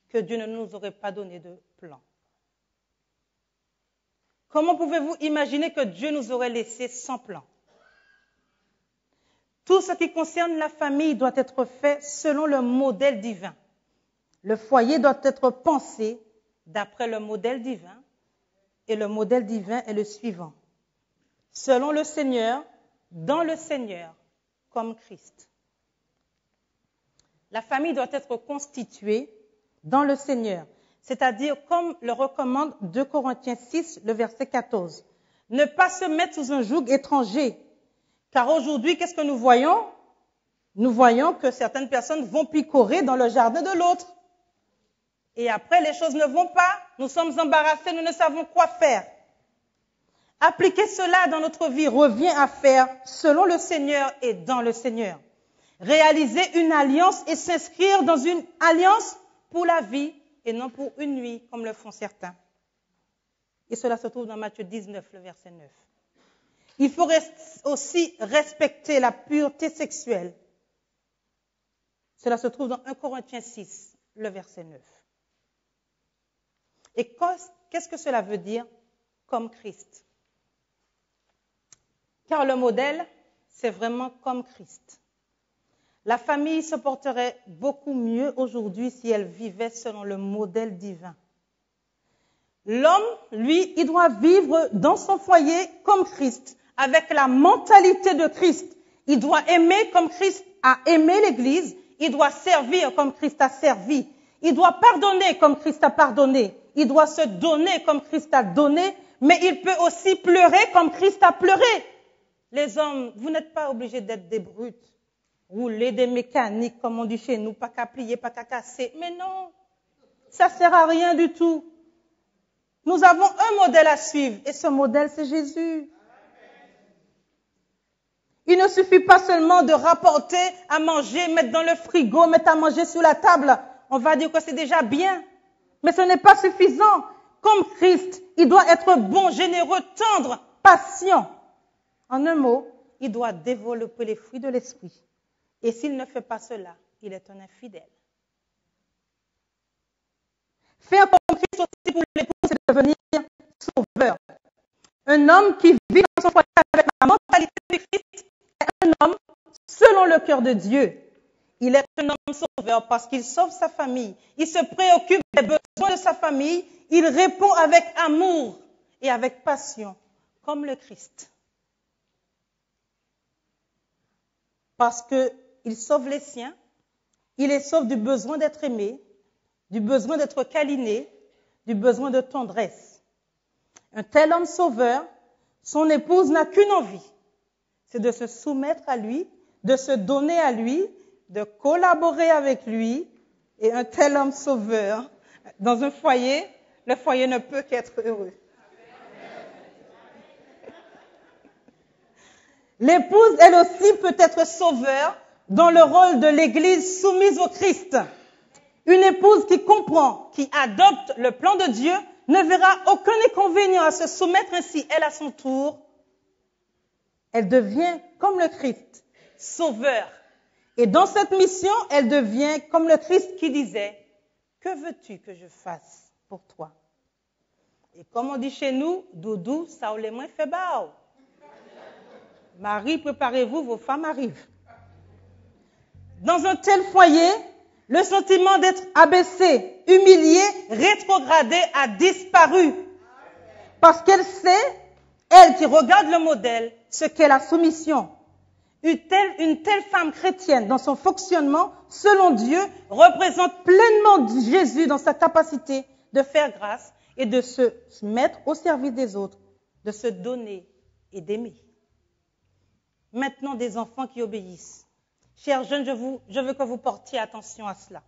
S7: que Dieu ne nous aurait pas donné de plan? Comment pouvez-vous imaginer que Dieu nous aurait laissé sans plan? Tout ce qui concerne la famille doit être fait selon le modèle divin. Le foyer doit être pensé d'après le modèle divin. Et le modèle divin est le suivant. Selon le Seigneur, dans le Seigneur, comme Christ. La famille doit être constituée dans le Seigneur. C'est-à-dire, comme le recommande 2 Corinthiens 6, le verset 14. Ne pas se mettre sous un joug étranger. Car aujourd'hui, qu'est-ce que nous voyons? Nous voyons que certaines personnes vont picorer dans le jardin de l'autre. Et après, les choses ne vont pas. Nous sommes embarrassés, nous ne savons quoi faire. Appliquer cela dans notre vie revient à faire selon le Seigneur et dans le Seigneur. Réaliser une alliance et s'inscrire dans une alliance pour la vie et non pour une nuit, comme le font certains. Et cela se trouve dans Matthieu 19, le verset 9. Il faut aussi respecter la pureté sexuelle. Cela se trouve dans 1 Corinthiens 6, le verset 9. Et qu'est-ce que cela veut dire? Comme Christ. Car le modèle, c'est vraiment comme Christ. La famille se porterait beaucoup mieux aujourd'hui si elle vivait selon le modèle divin. L'homme, lui, il doit vivre dans son foyer comme Christ, avec la mentalité de Christ. Il doit aimer comme Christ a aimé l'Église. Il doit servir comme Christ a servi. Il doit pardonner comme Christ a pardonné. Il doit se donner comme Christ a donné. Mais il peut aussi pleurer comme Christ a pleuré. Les hommes, vous n'êtes pas obligés d'être des brutes. Rouler des mécaniques, comme on dit chez nous, pas qu'à plier, pas qu'à casser. Mais non, ça sert à rien du tout. Nous avons un modèle à suivre, et ce modèle, c'est Jésus. Il ne suffit pas seulement de rapporter à manger, mettre dans le frigo, mettre à manger sur la table. On va dire que c'est déjà bien. Mais ce n'est pas suffisant. Comme Christ, il doit être bon, généreux, tendre, patient. En un mot, il doit développer les fruits de l'esprit. Et s'il ne fait pas cela, il est un infidèle. Faire comme Christ aussi pour l'époux, c'est devenir sauveur. Un homme qui vit dans son foyer avec la mentalité de Christ est un homme selon le cœur de Dieu. Il est un homme sauveur parce qu'il sauve sa famille. Il se préoccupe des besoins de sa famille. Il répond avec amour et avec passion, comme le Christ. Parce qu'il sauve les siens, il les sauve du besoin d'être aimé, du besoin d'être câliné, du besoin de tendresse. Un tel homme sauveur, son épouse n'a qu'une envie, c'est de se soumettre à lui, de se donner à lui, de collaborer avec lui. Et un tel homme sauveur, dans un foyer, le foyer ne peut qu'être heureux. L'épouse, elle aussi, peut être sauveur dans le rôle de l'Église soumise au Christ. Une épouse qui comprend, qui adopte le plan de Dieu, ne verra aucun inconvénient à se soumettre ainsi, elle, à son tour. Elle devient comme le Christ, sauveur. Et dans cette mission, elle devient comme le Christ qui disait, « Que veux-tu que je fasse pour toi ?» Et comme on dit chez nous, « Doudou, ça ou les moins fait bao. » Marie, préparez-vous, vos femmes arrivent. Dans un tel foyer, le sentiment d'être abaissé, humilié, rétrogradé a disparu. Parce qu'elle sait, elle qui regarde le modèle, ce qu'est la soumission. Une telle femme chrétienne, dans son fonctionnement, selon Dieu, représente pleinement Jésus dans sa capacité de faire grâce et de se mettre au service des autres, de se donner et d'aimer. Maintenant, des enfants qui obéissent. Chers jeunes, je veux que vous portiez attention à cela.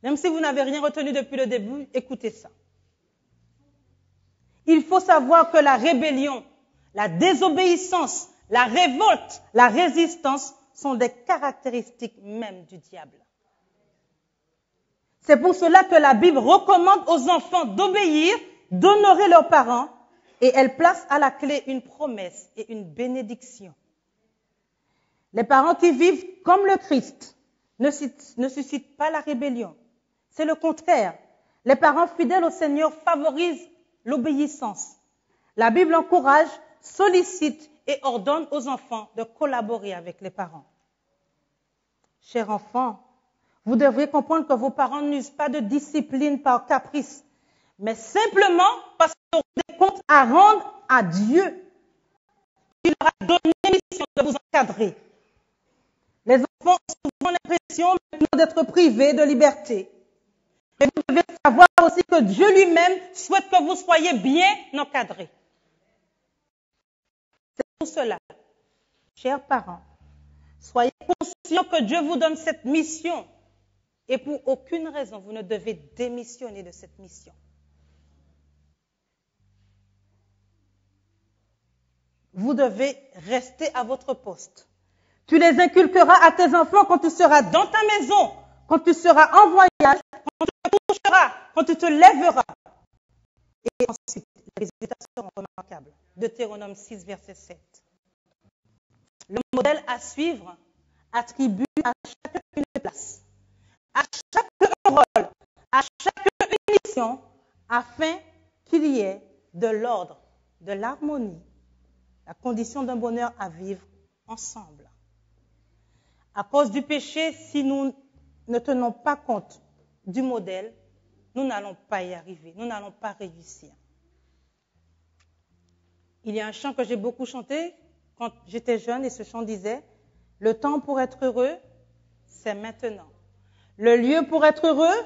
S7: Même si vous n'avez rien retenu depuis le début, écoutez ça. Il faut savoir que la rébellion, la désobéissance, la révolte, la résistance sont des caractéristiques même du diable. C'est pour cela que la Bible recommande aux enfants d'obéir, d'honorer leurs parents, et elle place à la clé une promesse et une bénédiction. Les parents qui vivent comme le Christ ne suscitent pas la rébellion. C'est le contraire. Les parents fidèles au Seigneur favorisent l'obéissance. La Bible encourage, sollicite et ordonne aux enfants de collaborer avec les parents. Chers enfants, vous devriez comprendre que vos parents n'usent pas de discipline par caprice, mais simplement parce qu'ils ont des comptes à rendre à Dieu. Il leur a donné mission de vous encadrer. Les enfants ont souvent l'impression maintenant d'être privés de liberté. Mais vous devez savoir aussi que Dieu lui-même souhaite que vous soyez bien encadrés. C'est pour cela, chers parents, soyez conscients que Dieu vous donne cette mission et pour aucune raison vous ne devez démissionner de cette mission. Vous devez rester à votre poste. Tu les inculqueras à tes enfants quand tu seras dans ta maison, quand tu seras en voyage, quand tu te coucheras, quand tu te lèveras. Et ensuite, les résultats seront remarquables. Deutéronome 6, verset 7. Le modèle à suivre attribue à chacun une place, à chacun un rôle, à chacun une mission, afin qu'il y ait de l'ordre, de l'harmonie, la condition d'un bonheur à vivre ensemble. À cause du péché, si nous ne tenons pas compte du modèle, nous n'allons pas y arriver, nous n'allons pas réussir. Il y a un chant que j'ai beaucoup chanté quand j'étais jeune et ce chant disait « Le temps pour être heureux, c'est maintenant. Le lieu pour être heureux,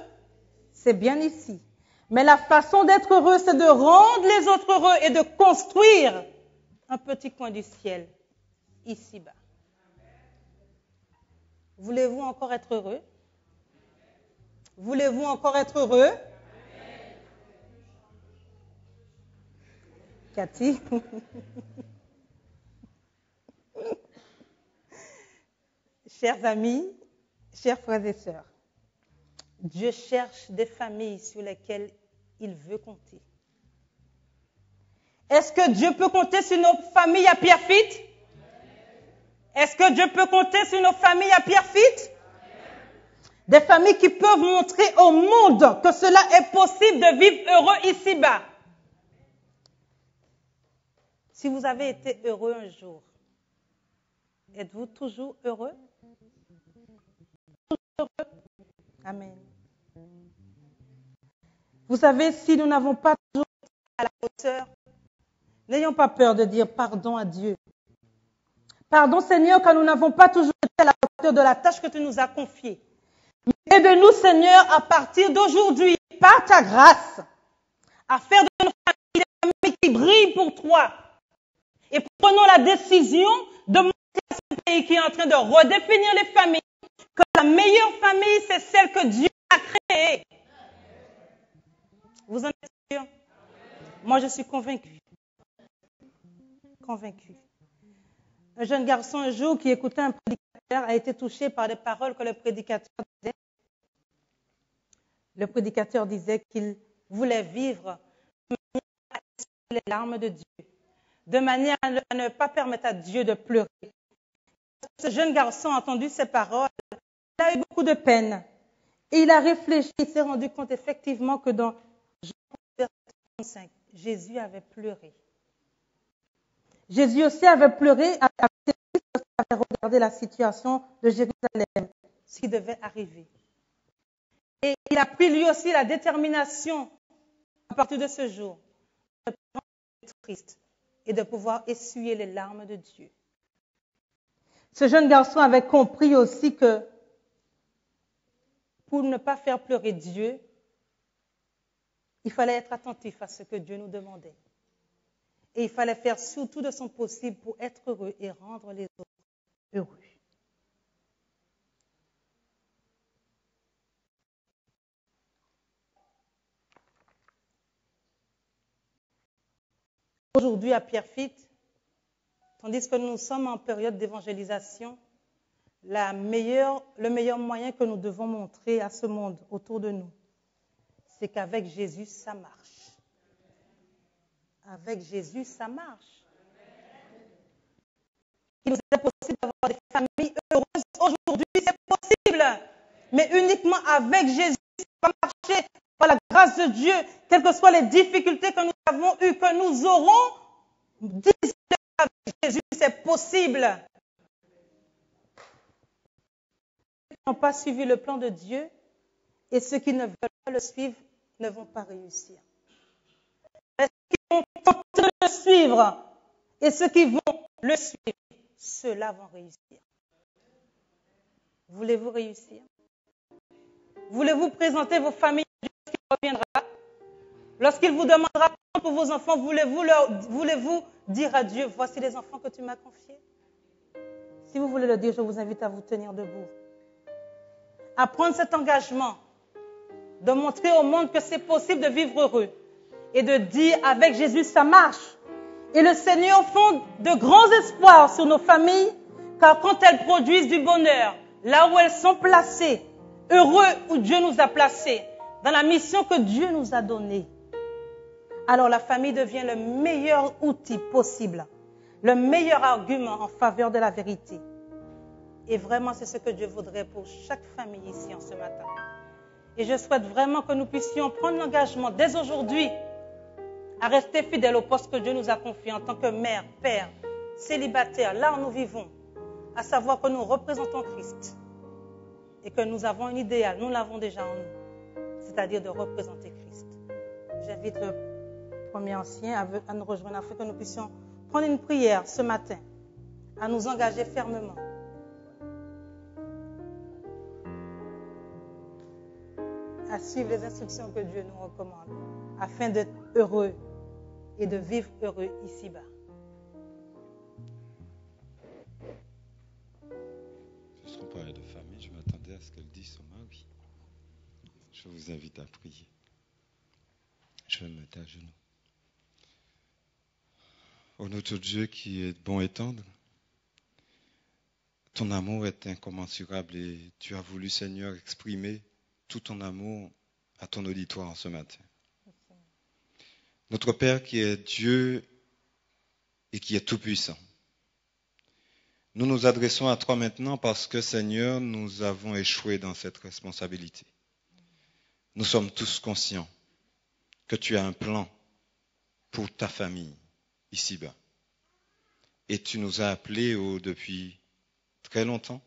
S7: c'est bien ici. Mais la façon d'être heureux, c'est de rendre les autres heureux et de construire un petit coin du ciel ici-bas. » Voulez-vous encore être heureux? Voulez-vous encore être heureux? Cathy? Chers amis, chers frères et sœurs, Dieu cherche des familles sur lesquelles il veut compter. Est-ce que Dieu peut compter sur nos familles à Pierrefitte? Est-ce que Dieu peut compter sur nos familles à Pierrefitte? Des familles qui peuvent montrer au monde que cela est possible de vivre heureux ici-bas. Si vous avez été heureux un jour, êtes-vous toujours heureux? Toujours heureux? Amen. Vous savez, si nous n'avons pas toujours été à la hauteur, n'ayons pas peur de dire pardon à Dieu. Pardon Seigneur, car nous n'avons pas toujours été à la hauteur de la tâche que tu nous as confiée. Mais aide-nous Seigneur à partir d'aujourd'hui, par ta grâce, à faire de nos familles des familles qui brillent pour toi. Et prenons la décision de montrer à ce pays qui est en train de redéfinir les familles, que la meilleure famille, c'est celle que Dieu a créée. Vous en êtes sûr? Moi, je suis convaincue. Convaincue. Un jeune garçon, un jour, qui écoutait un prédicateur, a été touché par les paroles que le prédicateur disait. Le prédicateur disait qu'il voulait vivre de manière à essuyer les larmes de Dieu, de manière à ne pas permettre à Dieu de pleurer. Ce jeune garçon a entendu ces paroles, il a eu beaucoup de peine. Et il a réfléchi, il s'est rendu compte effectivement que dans Jean 35, Jésus avait pleuré. Jésus aussi avait pleuré, avait regardé la situation de Jérusalem, ce qui devait arriver. Et il a pris lui aussi la détermination, à partir de ce jour, de être triste et de pouvoir essuyer les larmes de Dieu. Ce jeune garçon avait compris aussi que pour ne pas faire pleurer Dieu, il fallait être attentif à ce que Dieu nous demandait. Et il fallait faire surtout de son possible pour être heureux et rendre les autres heureux. Aujourd'hui, à Pierrefitte, tandis que nous sommes en période d'évangélisation, le meilleur moyen que nous devons montrer à ce monde autour de nous, c'est qu'avec Jésus, ça marche. Avec Jésus, ça marche. Il nous est possible d'avoir des familles heureuses. Aujourd'hui, c'est possible. Mais uniquement avec Jésus, ça va marcher. Par la grâce de Dieu, quelles que soient les difficultés que nous avons eues, que nous aurons, disons-le avec Jésus, c'est possible. Ceux qui n'ont pas suivi le plan de Dieu et ceux qui ne veulent pas le suivre ne vont pas réussir. Mais ceux qui vont tenter de le suivre et ceux qui vont le suivre, ceux-là vont réussir. Voulez-vous réussir? Voulez-vous présenter vos familles à Dieu lorsqu'il reviendra? Lorsqu'il vous demandera pour vos enfants, voulez-vous dire à Dieu, voici les enfants que tu m'as confiés? Si vous voulez le dire, je vous invite à vous tenir debout. À prendre cet engagement de montrer au monde que c'est possible de vivre heureux et de dire avec Jésus, ça marche. Et le Seigneur fonde de grands espoirs sur nos familles, car quand elles produisent du bonheur, là où elles sont placées, heureux où Dieu nous a placés, dans la mission que Dieu nous a donnée, alors la famille devient le meilleur outil possible, le meilleur argument en faveur de la vérité. Et vraiment, c'est ce que Dieu voudrait pour chaque famille ici en ce matin. Et je souhaite vraiment que nous puissions prendre l'engagement dès aujourd'hui à rester fidèles au poste que Dieu nous a confié en tant que mère, père, célibataire, là où nous vivons, à savoir que nous représentons Christ et que nous avons un idéal, nous l'avons déjà en nous, c'est-à-dire de représenter Christ. J'invite le premier ancien à nous rejoindre afin que nous puissions prendre une prière ce matin, à nous engager fermement. À suivre les instructions que Dieu nous recommande, afin d'être heureux et de vivre heureux ici-bas.
S8: Puisqu'on parlait de famille, je m'attendais à ce qu'elle dise son mari. Je vous invite à prier. Je vais me mettre à genoux. Ô notre Dieu qui est bon et tendre, ton amour est incommensurable et tu as voulu, Seigneur, exprimer tout ton amour à ton auditoire ce matin. Notre Père qui est Dieu et qui est tout-puissant, nous nous adressons à toi maintenant parce que, Seigneur, nous avons échoué dans cette responsabilité. Nous sommes tous conscients que tu as un plan pour ta famille ici-bas. Et tu nous as appelés depuis très longtemps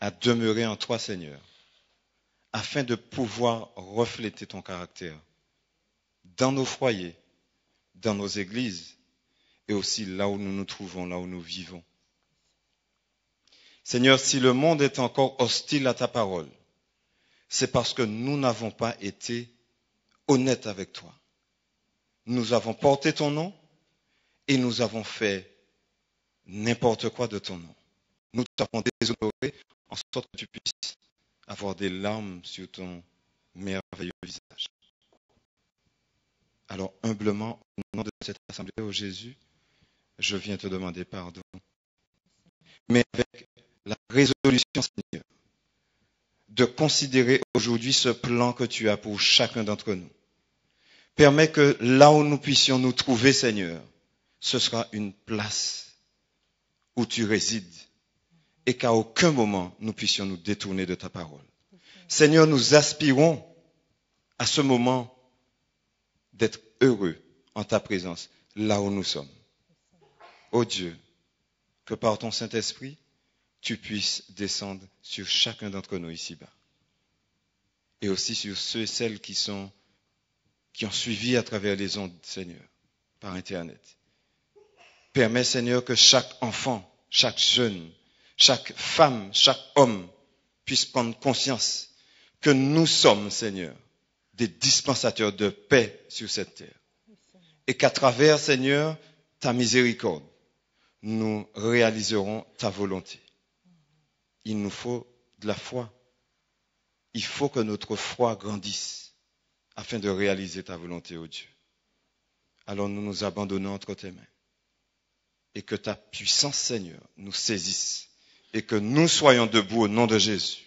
S8: à demeurer en toi, Seigneur, afin de pouvoir refléter ton caractère dans nos foyers, dans nos églises et aussi là où nous nous trouvons, là où nous vivons. Seigneur, si le monde est encore hostile à ta parole, c'est parce que nous n'avons pas été honnêtes avec toi. Nous avons porté ton nom et nous avons fait n'importe quoi de ton nom. Nous t'avons déshonoré en sorte que tu puisses avoir des larmes sur ton merveilleux visage. Alors humblement, au nom de cette assemblée, ô Jésus, je viens te demander pardon. Mais avec la résolution, Seigneur, de considérer aujourd'hui ce plan que tu as pour chacun d'entre nous. Permets que là où nous puissions nous trouver, Seigneur, ce sera une place où tu résides et qu'à aucun moment nous puissions nous détourner de ta parole. Seigneur, nous aspirons à ce moment d'être heureux en ta présence, là où nous sommes. Ô Dieu, que par ton Saint-Esprit, tu puisses descendre sur chacun d'entre nous ici-bas. Et aussi sur ceux et celles qui ont suivi à travers les ondes, Seigneur, par Internet. Permets, Seigneur, que chaque enfant, chaque jeune, chaque femme, chaque homme puisse prendre conscience que nous sommes, Seigneur, des dispensateurs de paix sur cette terre. Et qu'à travers, Seigneur, ta miséricorde, nous réaliserons ta volonté. Il nous faut de la foi. Il faut que notre foi grandisse afin de réaliser ta volonté, ô Dieu. Alors nous nous abandonnons entre tes mains. Et que ta puissance, Seigneur, nous saisisse. Et que nous soyons debout au nom de Jésus.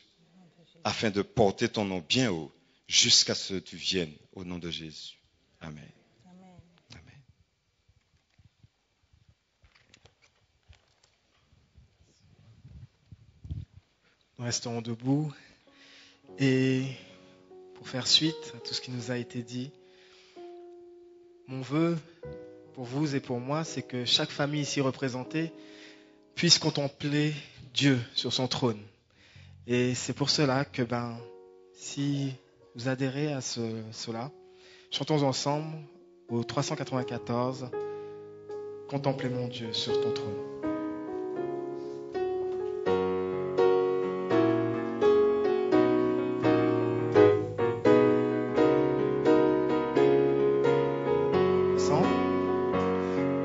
S8: Afin de porter ton nom bien haut jusqu'à ce que tu viennes au nom de Jésus. Amen. Amen.
S1: Nous restons debout et pour faire suite à tout ce qui nous a été dit, mon vœu pour vous et pour moi, c'est que chaque famille ici représentée puisse contempler Dieu sur son trône. Et c'est pour cela que, si vous adhérez à cela, chantons ensemble au 394, Contempler mon Dieu sur ton trône.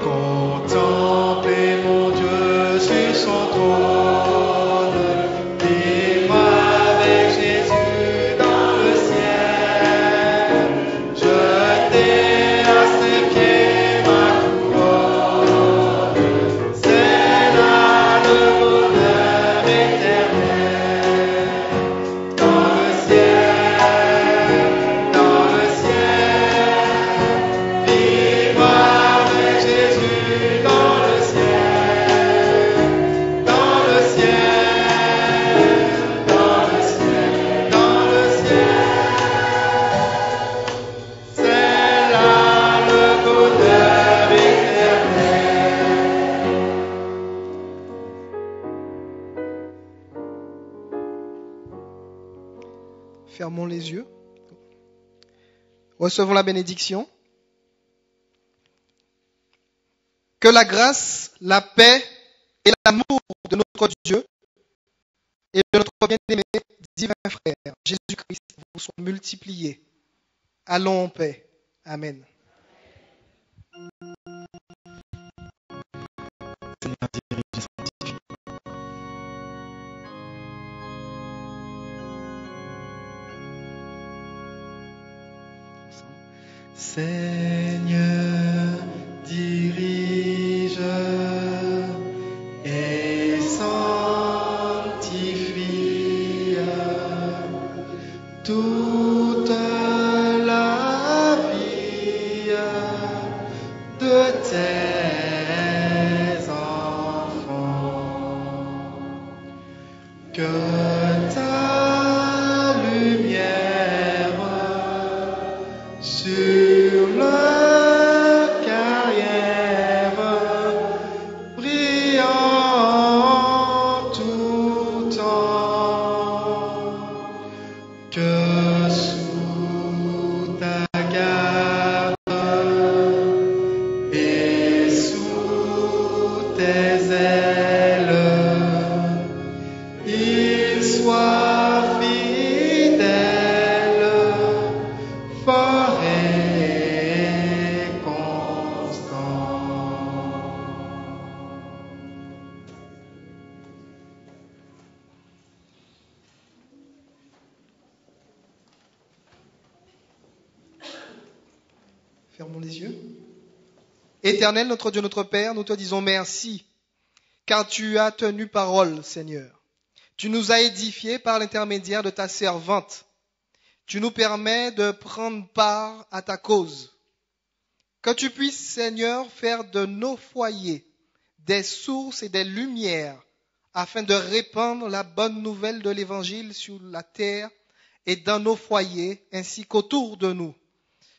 S4: Contempler mon Dieu sur son trône, vivre avec Jésus dans le ciel, jeter à ses pieds ma couronne, c'est là le bonheur éternel. Dans le ciel, vivre avec Jésus dans le ciel, dans le ciel, dans le ciel, dans le ciel, c'est là le bonheur éternel.
S2: Fermons les yeux. Recevons la bénédiction. Que la grâce, la paix et l'amour de notre Dieu et de notre bien-aimé divin frère Jésus-Christ vous soient multipliés. Allons en paix. Amen.
S1: Seigneur, dirige et sanctifie. Seigneur, dirige et sanctifie toute la vie de tes enfants. Que ta lumière sur leur carrière brille en tout temps. Que sous ta garde et sous tes ailes, il soit fidèle, fort et constant.
S2: Fermons les yeux. Éternel, notre Dieu, notre Père, nous te disons merci, car tu as tenu parole, Seigneur. Tu nous as édifiés par l'intermédiaire de ta servante. Tu nous permets de prendre part à ta cause. Que tu puisses, Seigneur, faire de nos foyers des sources et des lumières afin de répandre la bonne nouvelle de l'Évangile sur la terre et dans nos foyers ainsi qu'autour de nous.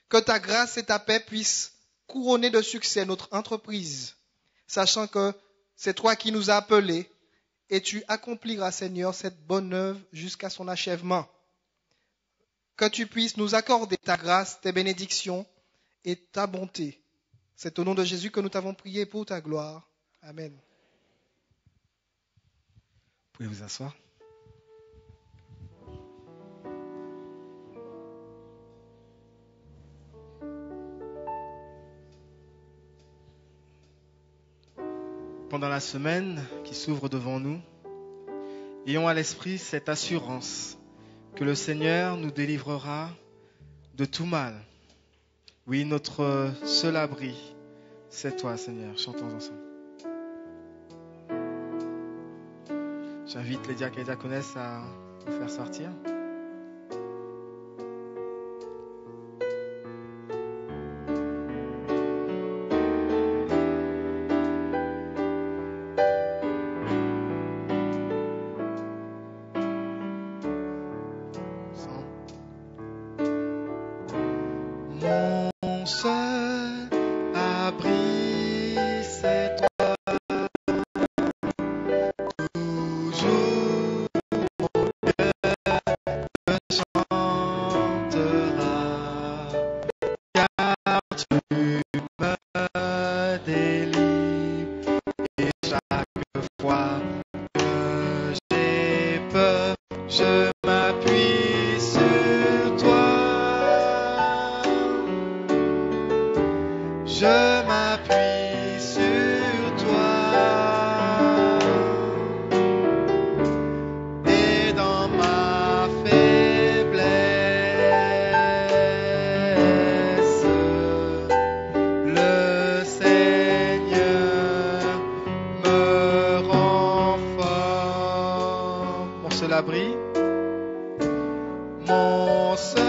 S2: Que ta grâce et ta paix puissent couronner de succès notre entreprise, sachant que c'est toi qui nous as appelés et tu accompliras, Seigneur, cette bonne œuvre jusqu'à son achèvement. Que tu puisses nous accorder ta grâce, tes bénédictions et ta bonté. C'est au nom de Jésus que nous t'avons prié pour ta gloire. Amen.
S1: Vous pouvez vous asseoir. Pendant la semaine qui s'ouvre devant nous, ayons à l'esprit cette assurance que le Seigneur nous délivrera de tout mal. Oui, notre seul abri, c'est toi, Seigneur. Chantons ensemble. J'invite les diacres et les diaconesses à nous faire sortir. Mon seul abri, c'est toi, toujours mon cœur me chantera, car tu me délivres, et chaque fois que j'ai peur, je m'appuie sur toi. Je m'appuie sur toi et dans ma faiblesse, le Seigneur me rend fort. Mon seul abri, mon seul